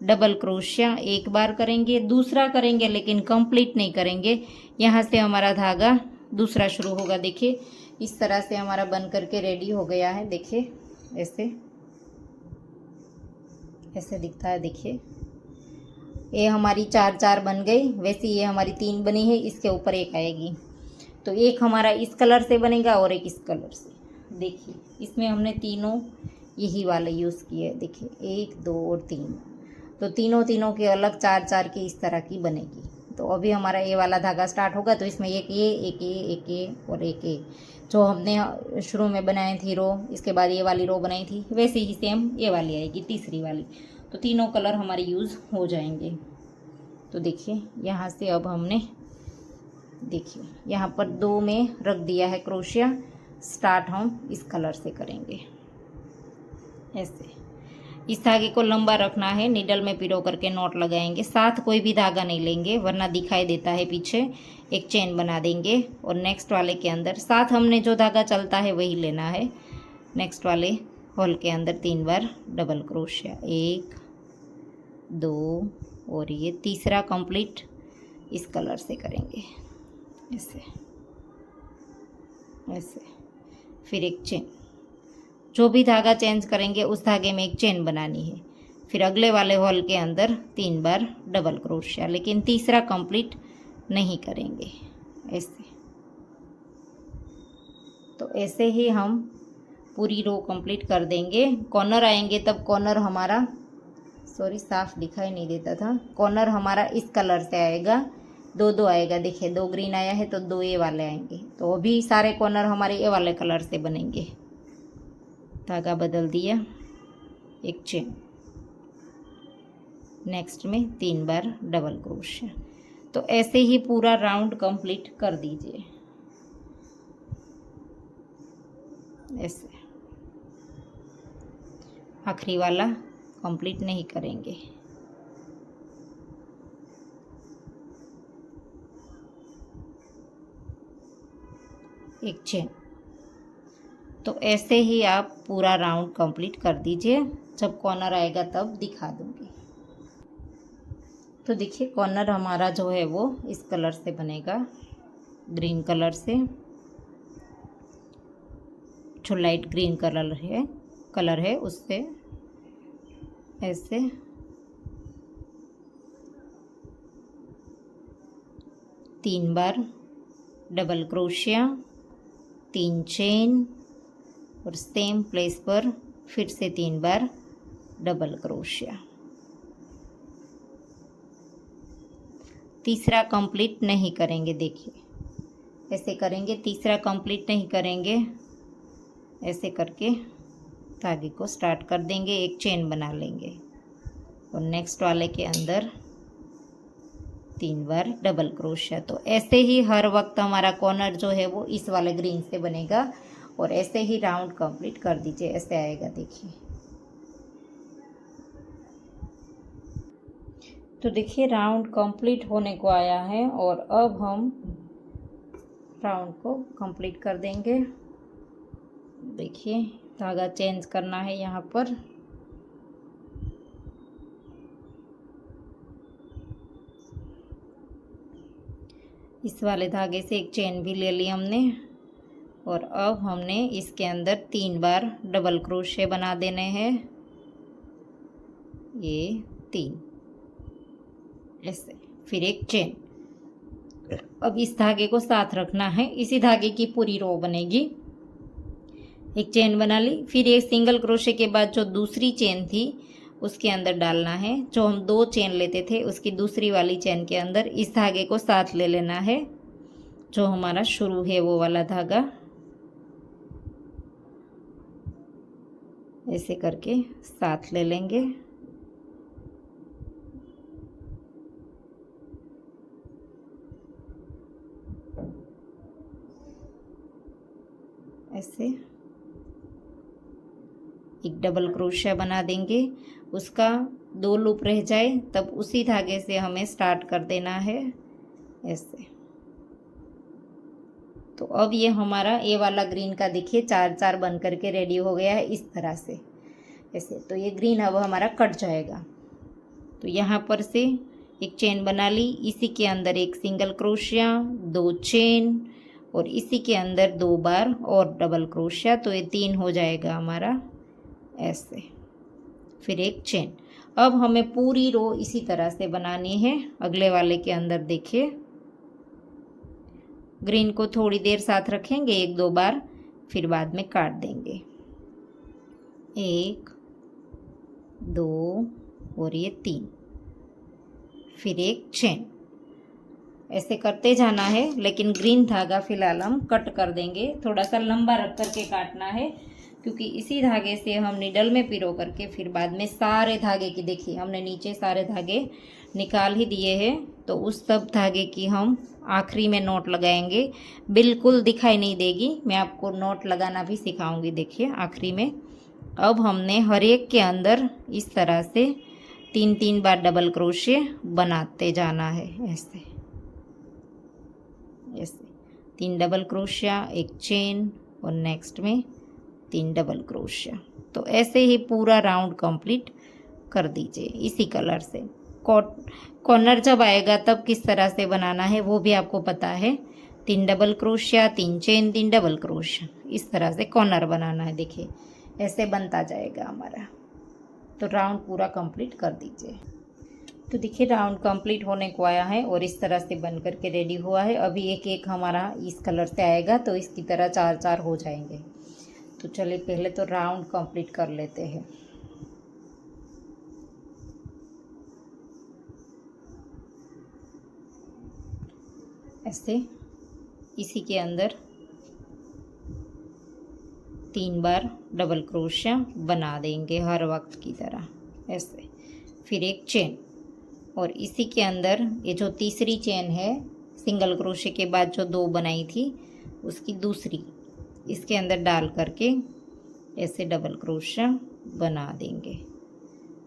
डबल क्रोशिया एक बार करेंगे, दूसरा करेंगे लेकिन कंप्लीट नहीं करेंगे। यहाँ से हमारा धागा दूसरा शुरू होगा। देखिए इस तरह से हमारा बन करके रेडी हो गया है। देखिए ऐसे ऐसे दिखता है। देखिए ये हमारी 4 बन गई, वैसे ये हमारी 3 बनी है, इसके ऊपर एक आएगी। तो एक हमारा इस कलर से बनेगा और एक इस कलर से। देखिए इसमें हमने तीनों यही वाले यूज़ किए। देखिए 1 2 और 3, तो तीनों के अलग 4 की इस तरह की बनेगी। तो अभी हमारा ये वाला धागा स्टार्ट होगा, तो इसमें एक ये और एक ये, जो हमने शुरू में बनाए थी रो, इसके बाद ये वाली रो बनाई थी, वैसे ही सेम ये वाली आएगी तीसरी वाली। तो तीनों कलर हमारे यूज़ हो जाएंगे। तो देखिए यहाँ से अब हमने देखिए यहाँ पर 2 में रख दिया है क्रोशिया। स्टार्ट हम इस कलर से करेंगे। ऐसे इस धागे को लंबा रखना है, नीडल में पिरो करके नॉट लगाएंगे। साथ कोई भी धागा नहीं लेंगे वरना दिखाई देता है पीछे। एक चेन बना देंगे और नेक्स्ट वाले के अंदर साथ हमने जो धागा चलता है वही लेना है। नेक्स्ट वाले होल के अंदर 3 बार डबल क्रोशिया, 1 2 और ये तीसरा कंप्लीट इस कलर से करेंगे। ऐसे ऐसे फिर एक चेन, जो भी धागा चेंज करेंगे उस धागे में एक चेन बनानी है। फिर अगले वाले हॉल के अंदर 3 बार डबल क्रोशिया, लेकिन तीसरा कंप्लीट नहीं करेंगे। ऐसे तो ऐसे ही हम पूरी रो कंप्लीट कर देंगे। कॉर्नर आएंगे तब कॉर्नर हमारा साफ दिखाई नहीं देता था। कॉर्नर हमारा इस कलर से आएगा, 2 आएगा। देखिए 2 ग्रीन आया है तो 2 ये वाले आएंगे। तो अभी सारे कॉर्नर हमारे ये वाले कलर से बनेंगे। धागा बदल दिया, एक चेन, नेक्स्ट में 3 बार डबल क्रोशिया। तो ऐसे ही पूरा राउंड कंप्लीट कर दीजिए। ऐसे आखिरी वाला कंप्लीट नहीं करेंगे। एक चेन। तो ऐसे ही आप पूरा राउंड कंप्लीट कर दीजिए। जब कॉर्नर आएगा तब दिखा दूंगी। तो देखिए कॉर्नर हमारा जो है वो इस कलर से बनेगा, ग्रीन कलर से, जो लाइट ग्रीन कलर है उससे। ऐसे तीन बार डबल क्रोशिया, 3 चेन और सेम प्लेस पर फिर से 3 बार डबल क्रोशिया। तीसरा कंप्लीट नहीं करेंगे। देखिए ऐसे करेंगे, तीसरा कंप्लीट नहीं करेंगे। ऐसे करके धागे को स्टार्ट कर देंगे, एक चेन बना लेंगे और नेक्स्ट वाले के अंदर 3 बार डबल क्रोशिया। तो ऐसे ही हर वक्त हमारा कॉर्नर जो है वो इस वाले ग्रीन से बनेगा और ऐसे ही राउंड कंप्लीट कर दीजिए। ऐसे आएगा। देखिए तो देखिए राउंड कंप्लीट होने को आया है और अब हम राउंड को कंप्लीट कर देंगे। देखिए धागा चेंज करना है यहाँ पर। इस वाले धागे से एक चेन भी ले ली हमने और अब हमने इसके अंदर 3 बार डबल क्रोशे बना देने हैं। ये 3 ऐसे, फिर एक चेन। अब इस धागे को साथ रखना है, इसी धागे की पूरी रो बनेगी। एक चेन बना ली, फिर एक सिंगल क्रोशे के बाद जो दूसरी चेन थी उसके अंदर डालना है। जो हम 2 चेन लेते थे उसकी दूसरी वाली चेन के अंदर इस धागे को साथ ले लेना है, जो हमारा शुरू है वो वाला धागा। ऐसे करके साथ ले लेंगे। ऐसे एक डबल क्रोशिया बना देंगे, उसका 2 लूप रह जाए तब उसी धागे से हमें स्टार्ट कर देना है ऐसे। तो अब ये हमारा ये वाला ग्रीन का देखिए 4 बन करके रेडी हो गया है इस तरह से ऐसे। तो ये ग्रीन अब हमारा कट जाएगा। तो यहाँ पर से एक चेन बना ली, इसी के अंदर एक सिंगल क्रोशिया, 2 चेन और इसी के अंदर 2 बार और डबल क्रोशिया। तो ये 3 हो जाएगा हमारा ऐसे, फिर एक चेन। अब हमें पूरी रो इसी तरह से बनानी है। अगले वाले के अंदर देखिए ग्रीन को थोड़ी देर साथ रखेंगे 1-2 बार, फिर बाद में काट देंगे। 1 2 और ये 3, फिर एक चेन। ऐसे करते जाना है, लेकिन ग्रीन धागा फिलहाल हम कट कर देंगे, थोड़ा सा लंबा रख करके काटना है, क्योंकि इसी धागे से हम निडल में पिरो करके फिर बाद में सारे धागे की, देखिए हमने नीचे सारे धागे निकाल ही दिए हैं, तो उस सब धागे की हम आखिरी में नोट लगाएंगे। बिल्कुल दिखाई नहीं देगी, मैं आपको नोट लगाना भी सिखाऊंगी। देखिए आखिरी में अब हमने हर एक के अंदर इस तरह से 3-3 बार डबल क्रोशे बनाते जाना है ऐसे ऐसे। 3 डबल क्रोशिया, एक चेन और नेक्स्ट में 3 डबल क्रोशिया। तो ऐसे ही पूरा राउंड कंप्लीट कर दीजिए इसी कलर से। कॉर्नर जब आएगा तब किस तरह से बनाना है वो भी आपको पता है। 3 double crochet, 3 chain, 3 double crochet, इस तरह से कॉर्नर बनाना है। देखिए ऐसे बनता जाएगा हमारा। तो राउंड पूरा कंप्लीट कर दीजिए। तो देखिए राउंड कंप्लीट होने को आया है और इस तरह से बन करके रेडी हुआ है। अभी एक एक हमारा इस कलर से आएगा, तो इसकी तरह 4-4 हो जाएंगे। तो चलिए पहले तो राउंड कंप्लीट कर लेते हैं। ऐसे इसी के अंदर 3 बार डबल क्रोशिया बना देंगे हर वक्त की तरह ऐसे, फिर एक चेन और इसी के अंदर ये जो तीसरी चेन है सिंगल क्रोशे के बाद जो 2 बनाई थी उसकी दूसरी इसके अंदर डाल करके ऐसे डबल क्रोशिया बना देंगे।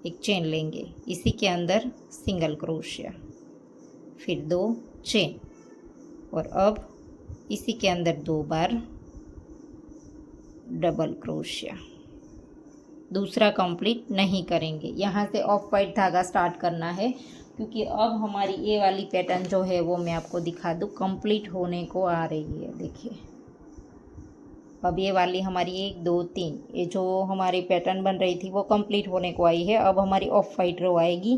एक चेन लेंगे, इसी के अंदर सिंगल क्रोशिया, फिर 2 चेन और अब इसी के अंदर 2 बार डबल क्रोशिया। दूसरा कंप्लीट नहीं करेंगे, यहाँ से ऑफ वाइट धागा स्टार्ट करना है, क्योंकि अब हमारी ये वाली पैटर्न जो है वो मैं आपको दिखा दूँ कंप्लीट होने को आ रही है। देखिए अब ये वाली हमारी 1 2 3 ये जो हमारी पैटर्न बन रही थी वो कंप्लीट होने को आई है। अब हमारी ऑफ वाइट रो आएगी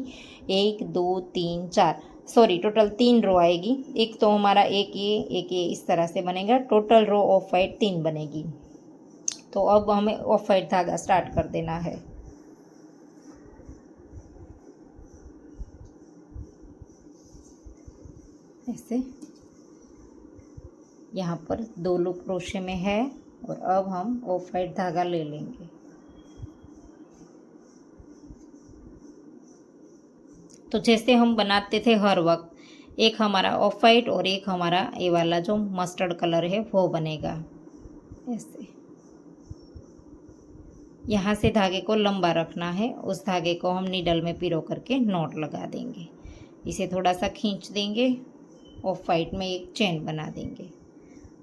1 2 3 4, सॉरी टोटल 3 रो आएगी। एक तो हमारा एक ये इस तरह से बनेगा, टोटल रो ऑफ वाइट 3 बनेगी। तो अब हमें ऑफ वाइट धागा स्टार्ट कर देना है। ऐसे यहाँ पर 2 लूप क्रोशे में है और अब हम ऑफ वाइट धागा ले लेंगे। तो जैसे हम बनाते थे हर वक्त, एक हमारा ऑफ वाइट और एक हमारा ये वाला जो मस्टर्ड कलर है वो बनेगा ऐसे। यहाँ से धागे को लंबा रखना है, उस धागे को हम नीडल में पिरो करके नॉट लगा देंगे। इसे थोड़ा सा खींच देंगे, ऑफ वाइट में एक चेन बना देंगे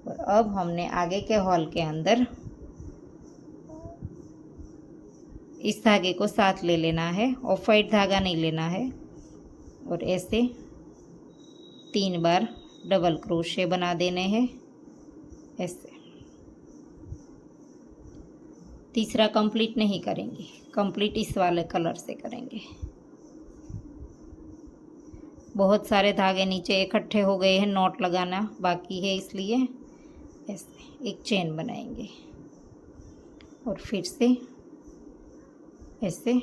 और अब हमने आगे के हॉल के अंदर इस धागे को साथ ले लेना है, ऑफ वाइट धागा नहीं लेना है और ऐसे 3 बार डबल क्रोशे बना देने हैं ऐसे। तीसरा कंप्लीट नहीं करेंगे, कंप्लीट इस वाले कलर से करेंगे। बहुत सारे धागे नीचे इकट्ठे हो गए हैं, नॉट लगाना बाकी है, इसलिए ऐसे एक चेन बनाएंगे और फिर से ऐसे।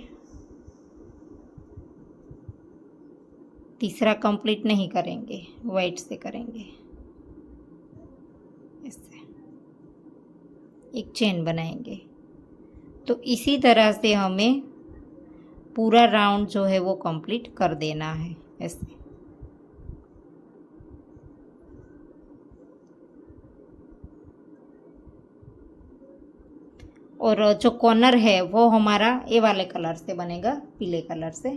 तीसरा कंप्लीट नहीं करेंगे, वाइट से करेंगे ऐसे, एक चेन बनाएंगे। तो इसी तरह से हमें पूरा राउंड जो है वो कंप्लीट कर देना है ऐसे। और जो कॉर्नर है वो हमारा ये वाले कलर से बनेगा, पीले कलर से।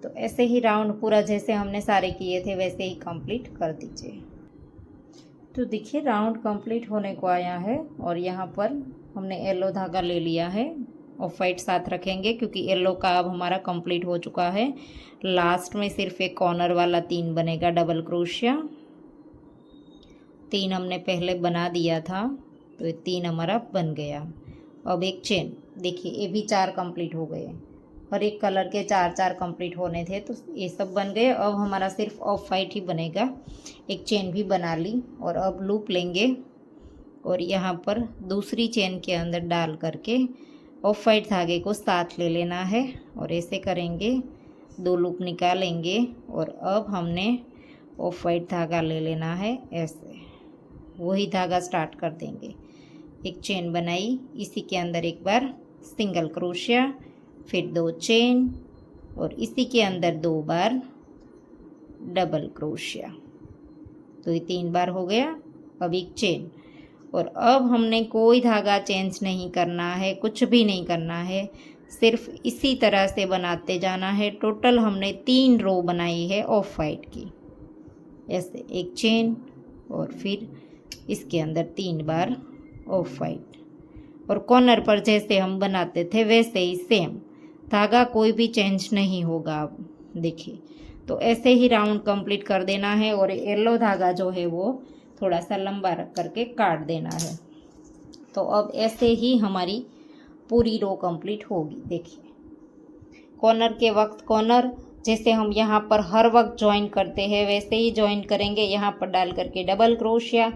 तो ऐसे ही राउंड पूरा जैसे हमने सारे किए थे वैसे ही कंप्लीट कर दीजिए। तो देखिए राउंड कंप्लीट होने को आया है और यहाँ पर हमने येलो धागा ले लिया है, ऑफ वाइट साथ रखेंगे क्योंकि येलो का अब हमारा कंप्लीट हो चुका है। लास्ट में सिर्फ एक कॉर्नर वाला 3 बनेगा डबल क्रोशिया। 3 हमने पहले बना दिया था तो ये 3 हमारा बन गया। अब एक चेन, देखिए ये भी 4 कंप्लीट हो गए। और एक कलर के 4 कंप्लीट होने थे तो ये सब बन गए। अब हमारा सिर्फ ऑफ वाइट ही बनेगा। एक चेन भी बना ली और अब लूप लेंगे और यहाँ पर दूसरी चेन के अंदर डाल करके ऑफ वाइट धागे को साथ ले लेना है और ऐसे करेंगे, 2 लूप निकालेंगे और अब हमने ऑफ वाइट धागा ले लेना है ऐसे, वही धागा स्टार्ट कर देंगे। एक चेन बनाई, इसी के अंदर एक बार सिंगल क्रोशिया, फिर 2 चेन और इसी के अंदर 2 बार डबल क्रोशिया। तो ये 3 बार हो गया। अब एक चेन और अब हमने कोई धागा चेंज नहीं करना है, कुछ भी नहीं करना है, सिर्फ इसी तरह से बनाते जाना है। टोटल हमने 3 रो बनाई है ऑफ वाइट की। ऐसे एक चेन और फिर इसके अंदर 3 बार ऑफ वाइट और कॉर्नर पर जैसे हम बनाते थे वैसे ही सेम, धागा कोई भी चेंज नहीं होगा। अब देखिए तो ऐसे ही राउंड कंप्लीट कर देना है और येलो धागा जो है वो थोड़ा सा लंबा रख करके काट देना है। तो अब ऐसे ही हमारी पूरी रो कंप्लीट होगी। देखिए कॉर्नर के वक्त कॉर्नर जैसे हम यहाँ पर हर वक्त ज्वाइन करते हैं वैसे ही ज्वाइन करेंगे। यहाँ पर डाल करके डबल क्रोशिया,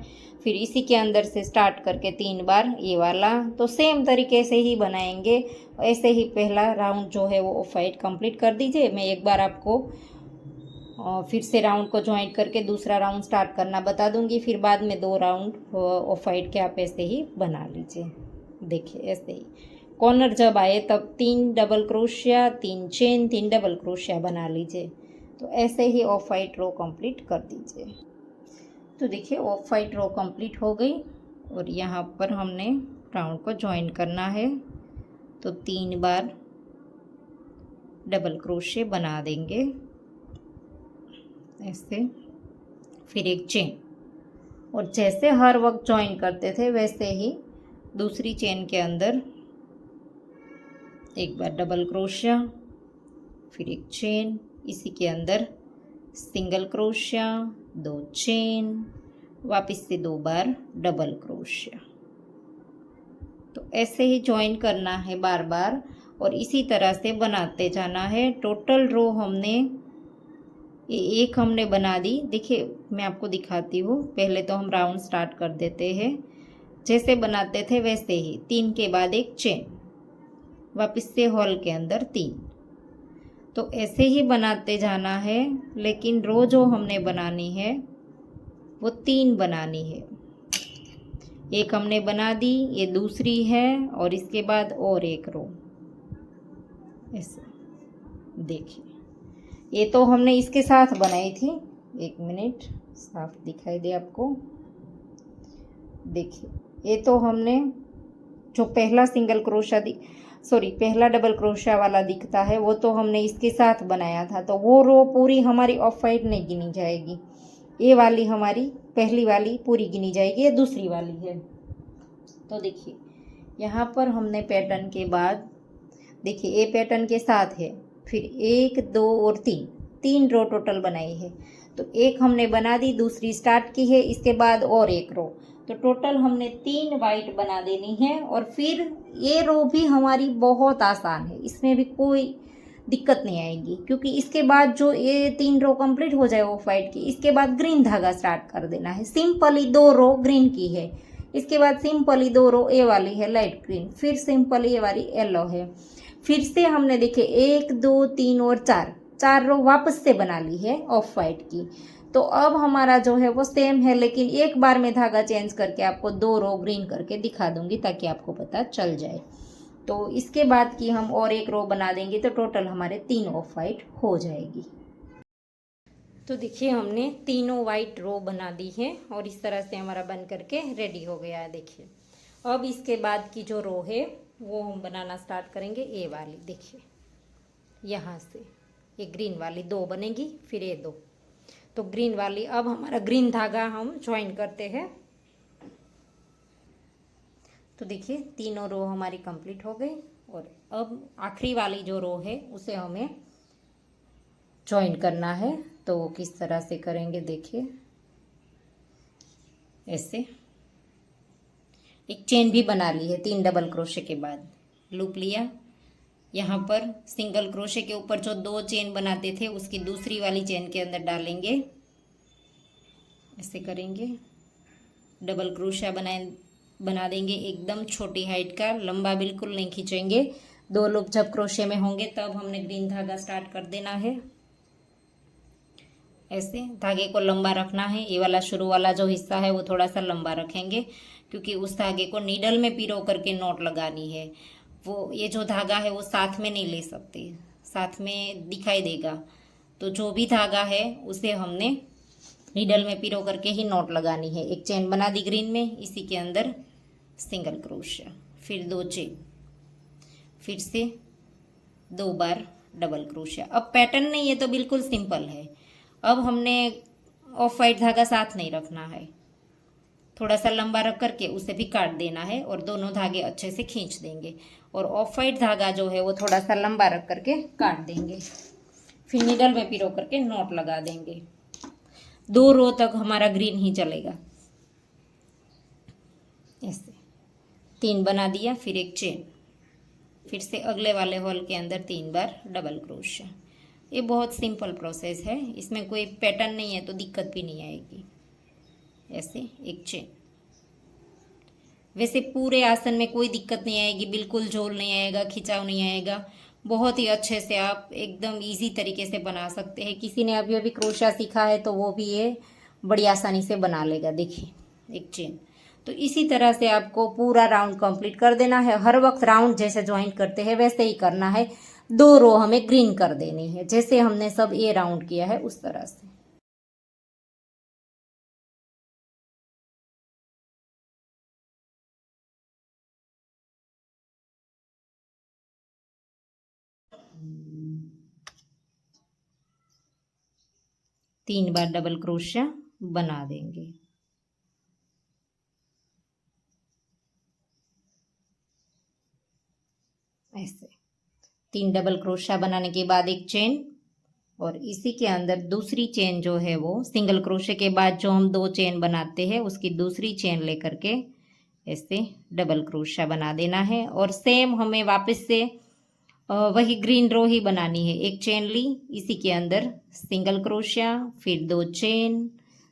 फिर इसी के अंदर से स्टार्ट करके 3 बार ये वाला। तो सेम तरीके से ही बनाएंगे। ऐसे ही पहला राउंड जो है वो ऑफ वाइट कंप्लीट कर दीजिए। मैं एक बार आपको फिर से राउंड को ज्वाइन करके दूसरा राउंड स्टार्ट करना बता दूंगी। फिर बाद में 2 राउंड ऑफ वाइट के आप ऐसे ही बना लीजिए। देखिए ऐसे ही कॉर्नर जब आए तब 3 double crochet, 3 chain, 3 double crochet बना लीजिए। तो ऐसे ही ऑफ वाइट रो कंप्लीट कर दीजिए। तो देखिए ऑफ वाइट रो कंप्लीट हो गई और यहाँ पर हमने राउंड को ज्वाइन करना है। तो 3 बार डबल क्रोशिया बना देंगे ऐसे, फिर एक चेन और जैसे हर वक्त ज्वाइन करते थे वैसे ही दूसरी चेन के अंदर एक बार डबल क्रोशिया, फिर एक चेन, इसी के अंदर सिंगल क्रोशिया, 2 चेन, वापस से 2 बार डबल क्रोशिया। तो ऐसे ही ज्वाइन करना है बार बार और इसी तरह से बनाते जाना है। टोटल रो हमने एक हमने बना दी। देखिए मैं आपको दिखाती हूँ। पहले तो हम राउंड स्टार्ट कर देते हैं, जैसे बनाते थे वैसे ही 3 के बाद एक चेन, वापस से हॉल के अंदर 3। तो ऐसे ही बनाते जाना है। लेकिन रो जो हमने बनानी है वो 3 बनानी है। एक हमने बना दी, ये दूसरी है और इसके बाद और एक रो ऐसे। देखिए ये तो हमने इसके साथ बनाई थी। 1 मिनट साफ दिखाई दे आपको। देखिए ये तो हमने जो पहला सिंगल क्रोशिया पहला डबल क्रोशिया वाला दिखता है वो तो हमने इसके साथ बनाया था। तो वो रो पूरी हमारी ऑफ वाइट नहीं गिनी जाएगी। ये वाली हमारी पहली वाली पूरी गिनी जाएगी, ये दूसरी वाली है। तो देखिए यहाँ पर हमने पैटर्न के बाद, देखिए ये पैटर्न के साथ है, फिर 1 2 और 3 रो टोटल बनाई है। तो एक हमने बना दी, दूसरी स्टार्ट की है, इसके बाद और एक रो। तो टोटल हमने 3 वाइट बना देनी है। और फिर ये रो भी हमारी बहुत आसान है, इसमें भी कोई दिक्कत नहीं आएगी क्योंकि इसके बाद जो ये 3 रो कंप्लीट हो जाए ऑफ वाइट की, इसके बाद ग्रीन धागा स्टार्ट कर देना है। सिंपली 2 रो ग्रीन की है, इसके बाद सिंपली 2 रो ए वाली है लाइट ग्रीन, फिर सिंपली ये वाली येलो है। फिर से हमने देखे 1 2 3 और 4 रो वापस से बना ली है ऑफ वाइट की। तो अब हमारा जो है वो सेम है, लेकिन एक बार में धागा चेंज करके आपको 2 रो ग्रीन करके दिखा दूंगी ताकि आपको पता चल जाए। तो इसके बाद की हम और एक रो बना देंगे तो टोटल हमारे 3 ऑफ वाइट हो जाएगी। तो देखिए हमने तीनों वाइट रो बना दी है और इस तरह से हमारा बन करके रेडी हो गया है। देखिए अब इसके बाद की जो रो है वो हम बनाना स्टार्ट करेंगे। ये वाली देखिए, यहाँ से ये ग्रीन वाली 2 बनेगी, फिर ये 2। तो ग्रीन वाली, अब हमारा ग्रीन धागा हम ज्वाइन करते हैं। तो देखिए तीनों रो हमारी कंप्लीट हो गई, और अब आखिरी वाली जो रो है उसे हमें ज्वाइन करना है। तो वो किस तरह से करेंगे देखिए, ऐसे एक चेन भी बना ली है 3 डबल क्रोशे के बाद, लूप लिया, यहाँ पर सिंगल क्रोशे के ऊपर जो 2 चेन बनाते थे उसकी दूसरी वाली चेन के अंदर डालेंगे, ऐसे करेंगे, डबल क्रोशा बना देंगे एकदम छोटी हाइट का, लंबा बिल्कुल नहीं खींचेंगे। 2 लूप जब क्रोशे में होंगे तब हमने ग्रीन धागा स्टार्ट कर देना है। ऐसे धागे को लंबा रखना है, ये वाला शुरू वाला जो हिस्सा है वो थोड़ा सा लंबा रखेंगे, क्योंकि उस धागे को नीडल में पिरो करके नॉट लगानी है। वो ये जो धागा है वो साथ में नहीं ले सकते, साथ में दिखाई देगा। तो जो भी धागा है उसे हमने नीडल में पिरो करके ही नॉट लगानी है। एक चेन बना दी ग्रीन में, इसी के अंदर सिंगल क्रोशिया, फिर 2 चेन, फिर से 2 बार डबल क्रोशिया। अब पैटर्न नहीं है तो बिल्कुल सिंपल है। अब हमने ऑफ वाइट धागा साथ नहीं रखना है, थोड़ा सा लंबा रख करके उसे भी काट देना है और दोनों धागे अच्छे से खींच देंगे, और ऑफ वाइट धागा जो है वो थोड़ा सा लंबा रख करके काट देंगे, फिर नीडल में पिरो करके नॉट लगा देंगे। 2 रो तक हमारा ग्रीन ही चलेगा। ऐसे 3 बना दिया, फिर एक चेन, फिर से अगले वाले होल के अंदर 3 बार डबल क्रोशिया। ये बहुत सिंपल प्रोसेस है, इसमें कोई पैटर्न नहीं है तो दिक्कत भी नहीं आएगी। ऐसे एक चेन, वैसे पूरे आसन में कोई दिक्कत नहीं आएगी, बिल्कुल झोल नहीं आएगा, खिंचाव नहीं आएगा, बहुत ही अच्छे से आप एकदम इजी तरीके से बना सकते हैं। किसी ने अभी अभी क्रोशिया सीखा है तो वो भी ये बड़ी आसानी से बना लेगा। देखिए एक चेन। तो इसी तरह से आपको पूरा राउंड कंप्लीट कर देना है। हर वक्त राउंड जैसे ज्वाइन करते हैं वैसे ही करना है। 2 रो हमें ग्रीन कर देनी है, जैसे हमने सब ये राउंड किया है उस तरह से। तीन बार डबल क्रोशिया बना देंगे। ऐसे 3 डबल क्रोशिया बनाने के बाद एक चेन, और इसी के अंदर दूसरी चेन जो है वो सिंगल क्रोशे के बाद जो हम 2 चेन बनाते हैं उसकी दूसरी चेन लेकर के ऐसे डबल क्रोशिया बना देना है। और सेम हमें वापस से वही ग्रीन रो ही बनानी है। एक चेन ली, इसी के अंदर सिंगल क्रोशिया, फिर 2 चेन,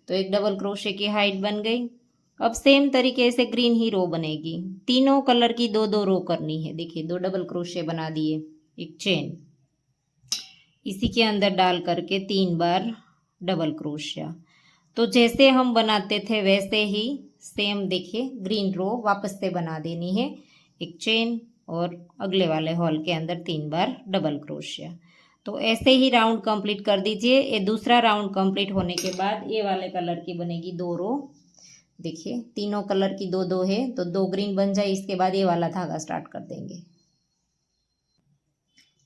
तो एक डबल क्रोशे की हाइट बन गई। अब सेम तरीके से ग्रीन ही रो बनेगी। तीनों कलर की 2-2 रो करनी है। देखिए 2 डबल क्रोशे बना दिए, एक चेन, इसी के अंदर डाल करके 3 बार डबल क्रोशिया। तो जैसे हम बनाते थे वैसे ही सेम देखिए ग्रीन रो वापस से बना देनी है। एक चेन और अगले वाले हॉल के अंदर 3 बार डबल क्रोशिया। तो ऐसे ही राउंड कंप्लीट कर दीजिए। ये दूसरा राउंड कंप्लीट होने के बाद ये वाले कलर की बनेगी 2 रो। देखिए तीनों कलर की 2-2 है, तो 2 ग्रीन बन जाए, इसके बाद ये वाला धागा स्टार्ट कर देंगे।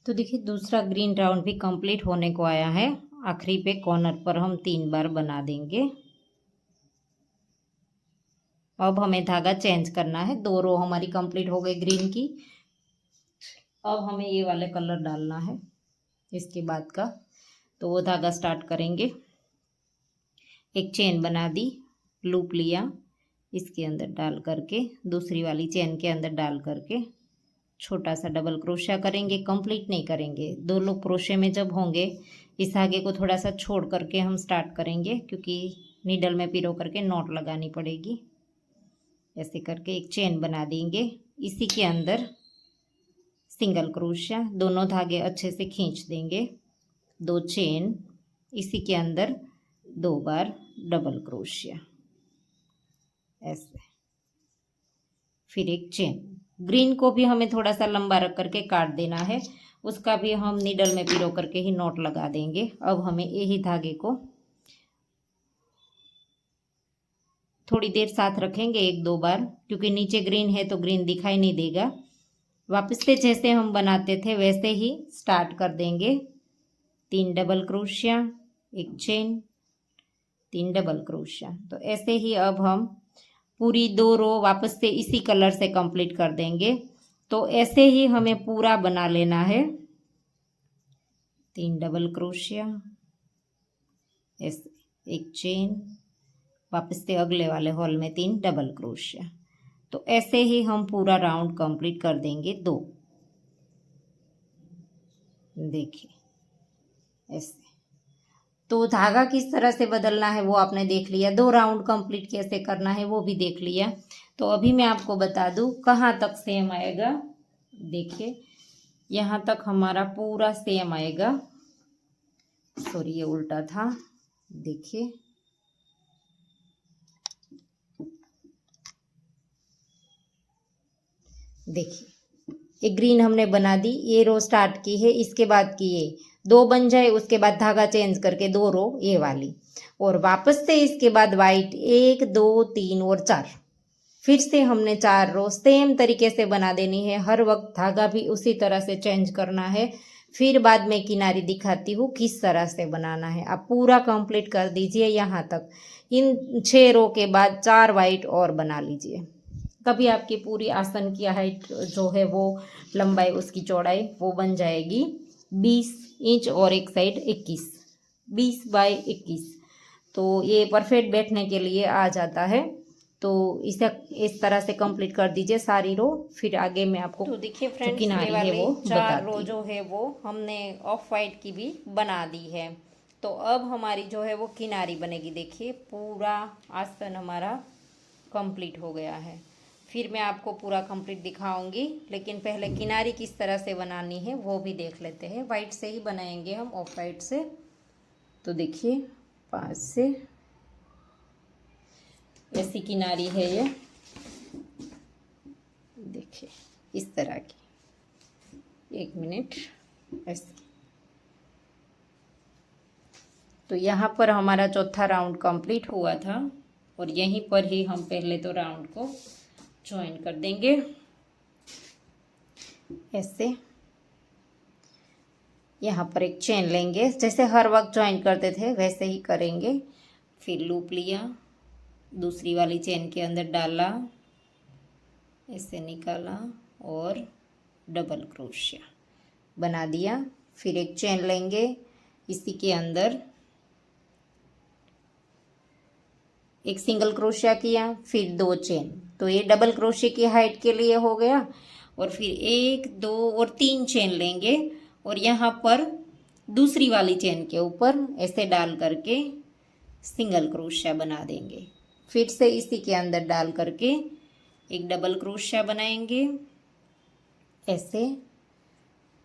तो देखिए दूसरा ग्रीन राउंड भी कंप्लीट होने को आया है। आखिरी पे कॉर्नर पर हम 3 बार बना देंगे। अब हमें धागा चेंज करना है। 2 रो हमारी कंप्लीट हो गई ग्रीन की। अब हमें ये वाले कलर डालना है इसके बाद का, तो वो धागा स्टार्ट करेंगे। एक चेन बना दी, लूप लिया, इसके अंदर डाल करके दूसरी वाली चेन के अंदर डाल करके छोटा सा डबल क्रोशिया करेंगे। कंप्लीट नहीं करेंगे, 2 लोग क्रोशे में जब होंगे इस धागे को थोड़ा सा छोड़ करके हम स्टार्ट करेंगे, क्योंकि नीडल में पिरो करके नॉट लगानी पड़ेगी। ऐसे करके एक चेन बना देंगे, इसी के अंदर सिंगल क्रोशिया, दोनों धागे अच्छे से खींच देंगे, 2 चेन, इसी के अंदर 2 बार डबल क्रोशिया, ऐसे, फिर एक चेन। ग्रीन को भी हमें थोड़ा सा लंबा रख करके काट देना है, उसका भी हम नीडल में पिरो करके ही नॉट लगा देंगे। अब हमें यही धागे को थोड़ी देर साथ रखेंगे 1-2 बार, क्योंकि नीचे ग्रीन है तो ग्रीन दिखाई नहीं देगा। वापस से जैसे हम बनाते थे वैसे ही स्टार्ट कर देंगे। 3 डबल क्रोशिया, एक चेन, 3 डबल क्रोशिया। तो ऐसे ही अब हम पूरी 2 रो वापस से इसी कलर से कंप्लीट कर देंगे। तो ऐसे ही हमें पूरा बना लेना है। 3 डबल क्रोशिया, ऐसे एक चेन, वापस से अगले वाले हॉल में 3 डबल क्रोशिया। तो ऐसे ही हम पूरा राउंड कंप्लीट कर देंगे 2। देखिए ऐसे। तो धागा किस तरह से बदलना है वो आपने देख लिया, 2 राउंड कंप्लीट कैसे करना है वो भी देख लिया। तो अभी मैं आपको बता दूं कहाँ तक सेम आएगा। देखिए यहाँ तक हमारा पूरा सेम आएगा। सॉरी ये उल्टा था। देखिए देखिए एक ग्रीन हमने बना दी, ये रो स्टार्ट की है, इसके बाद की ये 2 बन जाए, उसके बाद धागा चेंज करके 2 रो ये वाली, और वापस से इसके बाद वाइट 1 2 3 और 4, फिर से हमने 4 रो सेम तरीके से बना देनी है। हर वक्त धागा भी उसी तरह से चेंज करना है। फिर बाद में किनारी दिखाती हूँ किस तरह से बनाना है। आप पूरा कंप्लीट कर दीजिए यहाँ तक। इन 6 रो के बाद 4 वाइट और बना लीजिए। तभी आपकी पूरी आसन की हाइट जो है वो लंबाई, उसकी चौड़ाई वो बन जाएगी 20 इंच और एक साइड 21, 20 बाय 21। तो ये परफेक्ट बैठने के लिए आ जाता है। तो इसे इस तरह से कंप्लीट कर दीजिए सारी रो। फिर आगे मैं आपको तो देखिए फ्रेंड्स, किनारी ये है वो वाली 4 रो बताती जो है वो हमने ऑफ वाइट की भी बना दी है। तो अब हमारी जो है वो किनारी बनेगी। देखिए पूरा आसन हमारा कंप्लीट हो गया है। फिर मैं आपको पूरा कंप्लीट दिखाऊंगी, लेकिन पहले किनारी किस तरह से बनानी है वो भी देख लेते हैं। वाइट से ही बनाएंगे हम, ऑफ वाइट से। तो देखिए 5 से ऐसी किनारी है ये, देखिए इस तरह की। 1 मिनट ऐसे। तो यहाँ पर हमारा चौथा राउंड कंप्लीट हुआ था, और यहीं पर ही हम पहले तो राउंड को ज्वाइन कर देंगे ऐसे। यहाँ पर एक चेन लेंगे, जैसे हर वक्त ज्वाइन करते थे वैसे ही करेंगे। फिर लूप लिया, दूसरी वाली चेन के अंदर डाला, ऐसे निकाला और डबल क्रोशिया बना दिया। फिर एक चेन लेंगे, इसी के अंदर एक सिंगल क्रोशिया किया, फिर 2 चेन। तो ये डबल क्रोशिया की हाइट के लिए हो गया। और फिर 1 2 और 3 चेन लेंगे, और यहाँ पर दूसरी वाली चेन के ऊपर ऐसे डाल करके सिंगल क्रोशिया बना देंगे। फिर से इसी के अंदर डाल करके एक डबल क्रोशिया बनाएंगे, ऐसे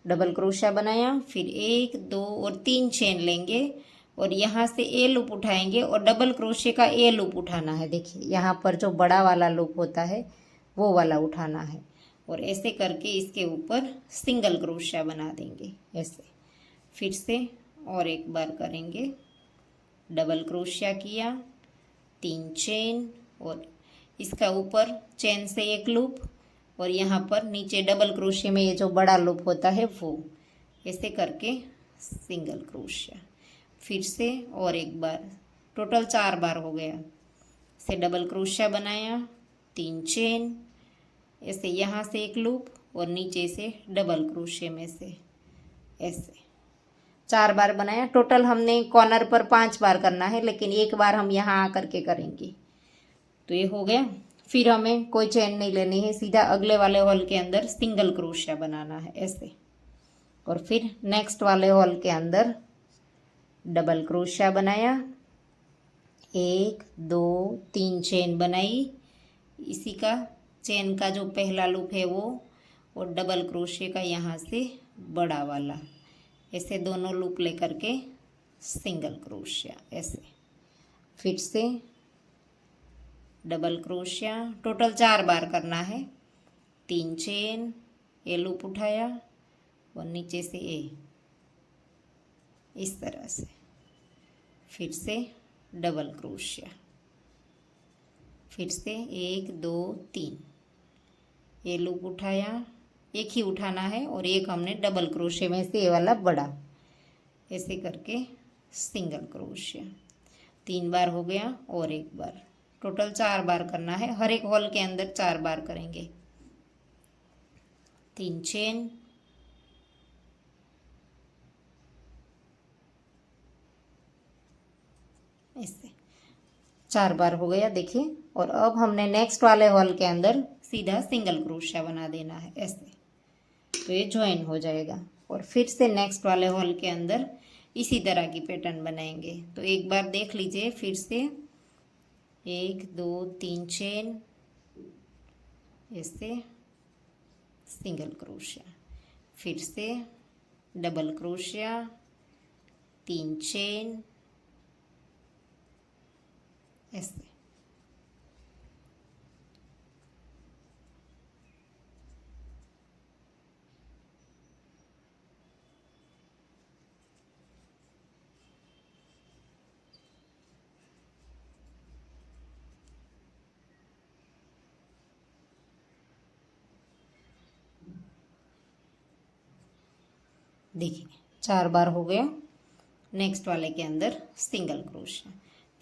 डबल क्रोशिया बनाया। फिर 1 2 और 3 चेन लेंगे, और यहाँ से ए लूप उठाएंगे, और डबल क्रोशिया का ए लूप उठाना है। देखिए यहाँ पर जो बड़ा वाला लूप होता है वो वाला उठाना है, और ऐसे करके इसके ऊपर सिंगल क्रोशिया बना देंगे ऐसे। फिर से और एक बार करेंगे, डबल क्रोशिया किया, 3 चेन, और इसका ऊपर चेन से एक लूप, और यहाँ पर नीचे डबल क्रोशिया में ये जो बड़ा लूप होता है वो, ऐसे करके सिंगल क्रोशिया। फिर से और एक बार, टोटल 4 बार हो गया। से डबल क्रोशिया बनाया, 3 चेन, ऐसे यहाँ से एक लूप और नीचे से डबल क्रोशिया में से ऐसे 4 बार बनाया। टोटल हमने कॉर्नर पर 5 बार करना है, लेकिन एक बार हम यहाँ आकर के करेंगे। तो ये हो गया। फिर हमें कोई चेन नहीं लेनी है, सीधा अगले वाले हॉल के अंदर सिंगल क्रोशिया बनाना है ऐसे। और फिर नेक्स्ट वाले हॉल के अंदर डबल क्रोशिया बनाया, 1 2 3 चेन बनाई, इसी का चेन का जो पहला लूप है वो, और डबल क्रोशिया का यहाँ से बड़ा वाला, ऐसे दोनों लूप लेकर के सिंगल क्रोशिया ऐसे। फिर से डबल क्रोशिया, टोटल 4 बार करना है। 3 चेन, ए लूप उठाया और नीचे से ए, इस तरह से। फिर से डबल क्रोशिया, फिर से 1 2 3, ए लूप उठाया, एक ही उठाना है और एक हमने डबल क्रोशे में से ये वाला बड़ा ऐसे करके सिंगल क्रोशिया 3 बार हो गया और एक बार, टोटल 4 बार करना है। हर एक हॉल के अंदर 4 बार करेंगे। 3 चेन, ऐसे 4 बार हो गया देखिए। और अब हमने नेक्स्ट वाले हॉल के अंदर सीधा सिंगल क्रोशिया बना देना है ऐसे, तो ये ज्वाइन हो जाएगा। और फिर से नेक्स्ट वाले हॉल के अंदर इसी तरह की पैटर्न बनाएंगे। तो एक बार देख लीजिए फिर से, 1 2 3 चेन, ऐसे सिंगल क्रोशिया, फिर से डबल क्रोशिया, 3 चेन, ऐसे। देखिए 4 बार हो गया। नेक्स्ट वाले के अंदर सिंगल क्रोशिया,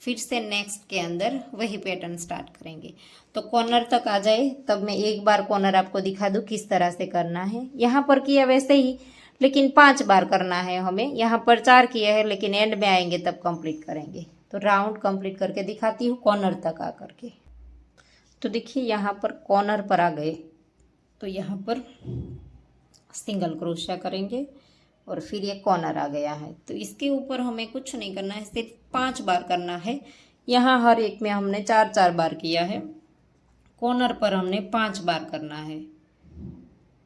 फिर से नेक्स्ट के अंदर वही पैटर्न स्टार्ट करेंगे। तो कॉर्नर तक आ जाए तब मैं एक बार कॉर्नर आपको दिखा दूं किस तरह से करना है। यहाँ पर किया वैसे ही, लेकिन 5 बार करना है हमें। यहाँ पर 4 किया है, लेकिन एंड में आएंगे तब कंप्लीट करेंगे। तो राउंड कंप्लीट करके दिखाती हूँ कॉर्नर तक आ करके। तो देखिए यहाँ पर कॉर्नर पर आ गए, तो यहाँ पर सिंगल क्रोशिया करेंगे और फिर ये कॉर्नर आ गया है। तो इसके ऊपर हमें कुछ नहीं करना है, सिर्फ 5 बार करना है। यहाँ हर एक में हमने 4 बार किया है, कॉर्नर पर हमने 5 बार करना है।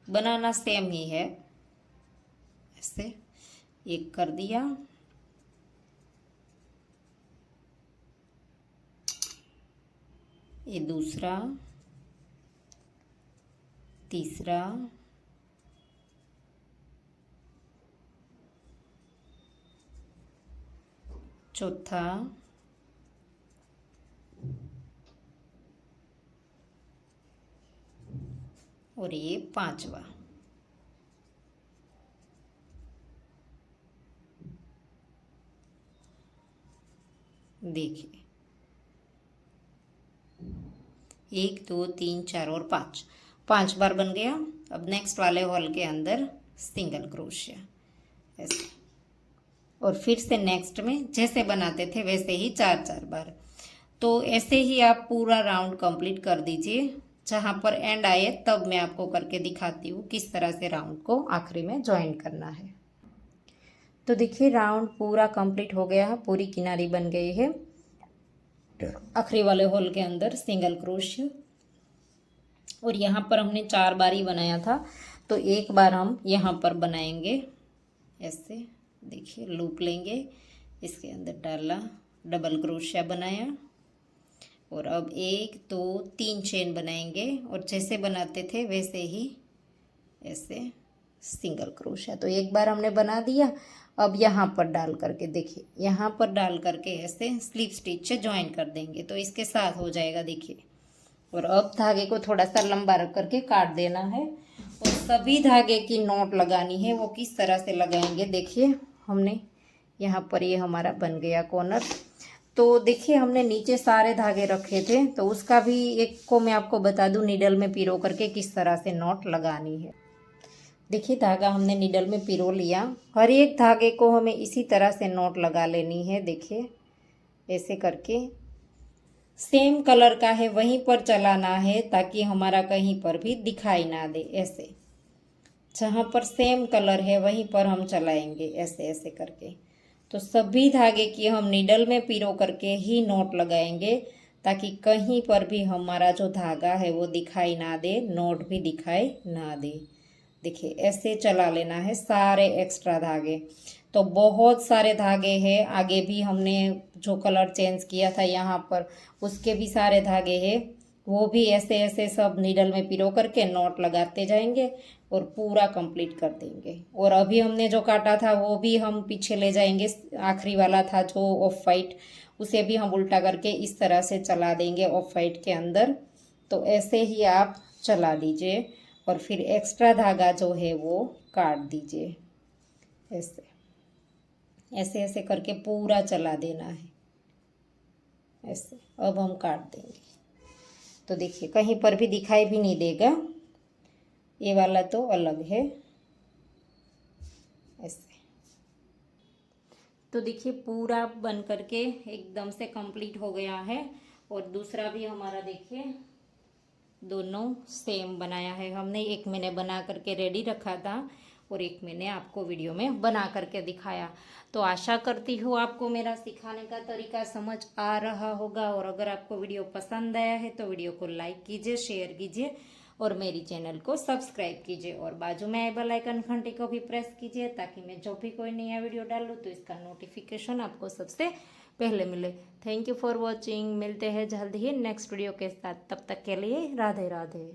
बनाना सेम ही है, ऐसे एक कर दिया, ये दूसरा, तीसरा, चौथा, और ये 5वां। देखिए 1 2 3 4 और 5 बार बन गया। अब नेक्स्ट वाले हॉल के अंदर सिंगल क्रोशिया ऐसे, और फिर से नेक्स्ट में जैसे बनाते थे वैसे ही 4 बार। तो ऐसे ही आप पूरा राउंड कंप्लीट कर दीजिए। जहाँ पर एंड आए तब मैं आपको करके दिखाती हूँ किस तरह से राउंड को आखिरी में ज्वाइन करना है। तो देखिए राउंड पूरा कंप्लीट हो गया है, पूरी किनारी बन गई है। आखिरी वाले होल के अंदर सिंगल क्रोशिया, और यहाँ पर हमने 4 बार ही बनाया था, तो एक बार हम यहाँ पर बनाएंगे ऐसे। देखिए लूप लेंगे, इसके अंदर डाला, डबल क्रोशिया बनाया, और अब 1 2 3 चेन बनाएंगे और जैसे बनाते थे वैसे ही ऐसे सिंगल क्रोशिया। तो एक बार हमने बना दिया। अब यहाँ पर डाल करके देखिए, यहाँ पर डाल करके ऐसे स्लिप स्टिच से ज्वाइन कर देंगे, तो इसके साथ हो जाएगा देखिए। और अब धागे को थोड़ा सा लंबा रख करके काट देना है, और सभी धागे की नोट लगानी है। वो किस तरह से लगाएंगे देखिए, हमने यहाँ पर ये हमारा बन गया कॉर्नर। तो देखिए हमने नीचे सारे धागे रखे थे, तो उसका भी एक को मैं आपको बता दूं नीडल में पिरो करके किस तरह से नॉट लगानी है। देखिए धागा हमने नीडल में पिरो लिया, हर एक धागे को हमें इसी तरह से नॉट लगा लेनी है। देखिए ऐसे करके सेम कलर का है वहीं पर चलाना है, ताकि हमारा कहीं पर भी दिखाई ना दे। ऐसे जहाँ पर सेम कलर है वहीं पर हम चलाएंगे ऐसे ऐसे करके। तो सभी धागे की हम नीडल में पिरो करके ही नॉट लगाएंगे, ताकि कहीं पर भी हमारा जो धागा है वो दिखाई ना दे, नॉट भी दिखाई ना दे। देखिए ऐसे चला लेना है सारे एक्स्ट्रा धागे। तो बहुत सारे धागे हैं, आगे भी हमने जो कलर चेंज किया था यहाँ पर उसके भी सारे धागे हैं, वो भी ऐसे ऐसे सब नीडल में पिरो करके नॉट लगाते जाएंगे और पूरा कंप्लीट कर देंगे। और अभी हमने जो काटा था वो भी हम पीछे ले जाएंगे, आखिरी वाला था जो ऑफ वाइट, उसे भी हम उल्टा करके इस तरह से चला देंगे ऑफ वाइट के अंदर। तो ऐसे ही आप चला दीजिए और फिर एक्स्ट्रा धागा जो है वो काट दीजिए। ऐसे ऐसे ऐसे करके पूरा चला देना है ऐसे। अब हम काट देंगे तो देखिए कहीं पर भी दिखाई भी नहीं देगा, ये वाला तो अलग है ऐसे। तो देखिए पूरा बन करके एकदम से कंप्लीट हो गया है। और दूसरा भी हमारा देखिए दोनों सेम बनाया है हमने। एक मैंने बना करके रेडी रखा था और एक मैंने आपको वीडियो में बना करके दिखाया। तो आशा करती हूँ आपको मेरा सिखाने का तरीका समझ आ रहा होगा। और अगर आपको वीडियो पसंद आया है तो वीडियो को लाइक कीजिए, शेयर कीजिए और मेरी चैनल को सब्सक्राइब कीजिए। और बाजू में आए बेल आइकन घंटी को भी प्रेस कीजिए ताकि मैं जो भी कोई नया वीडियो डालूँ तो इसका नोटिफिकेशन आपको सबसे पहले मिले। Thank you for watching. मिलते हैं जल्द ही नेक्स्ट वीडियो के साथ, तब तक के लिए राधे राधे।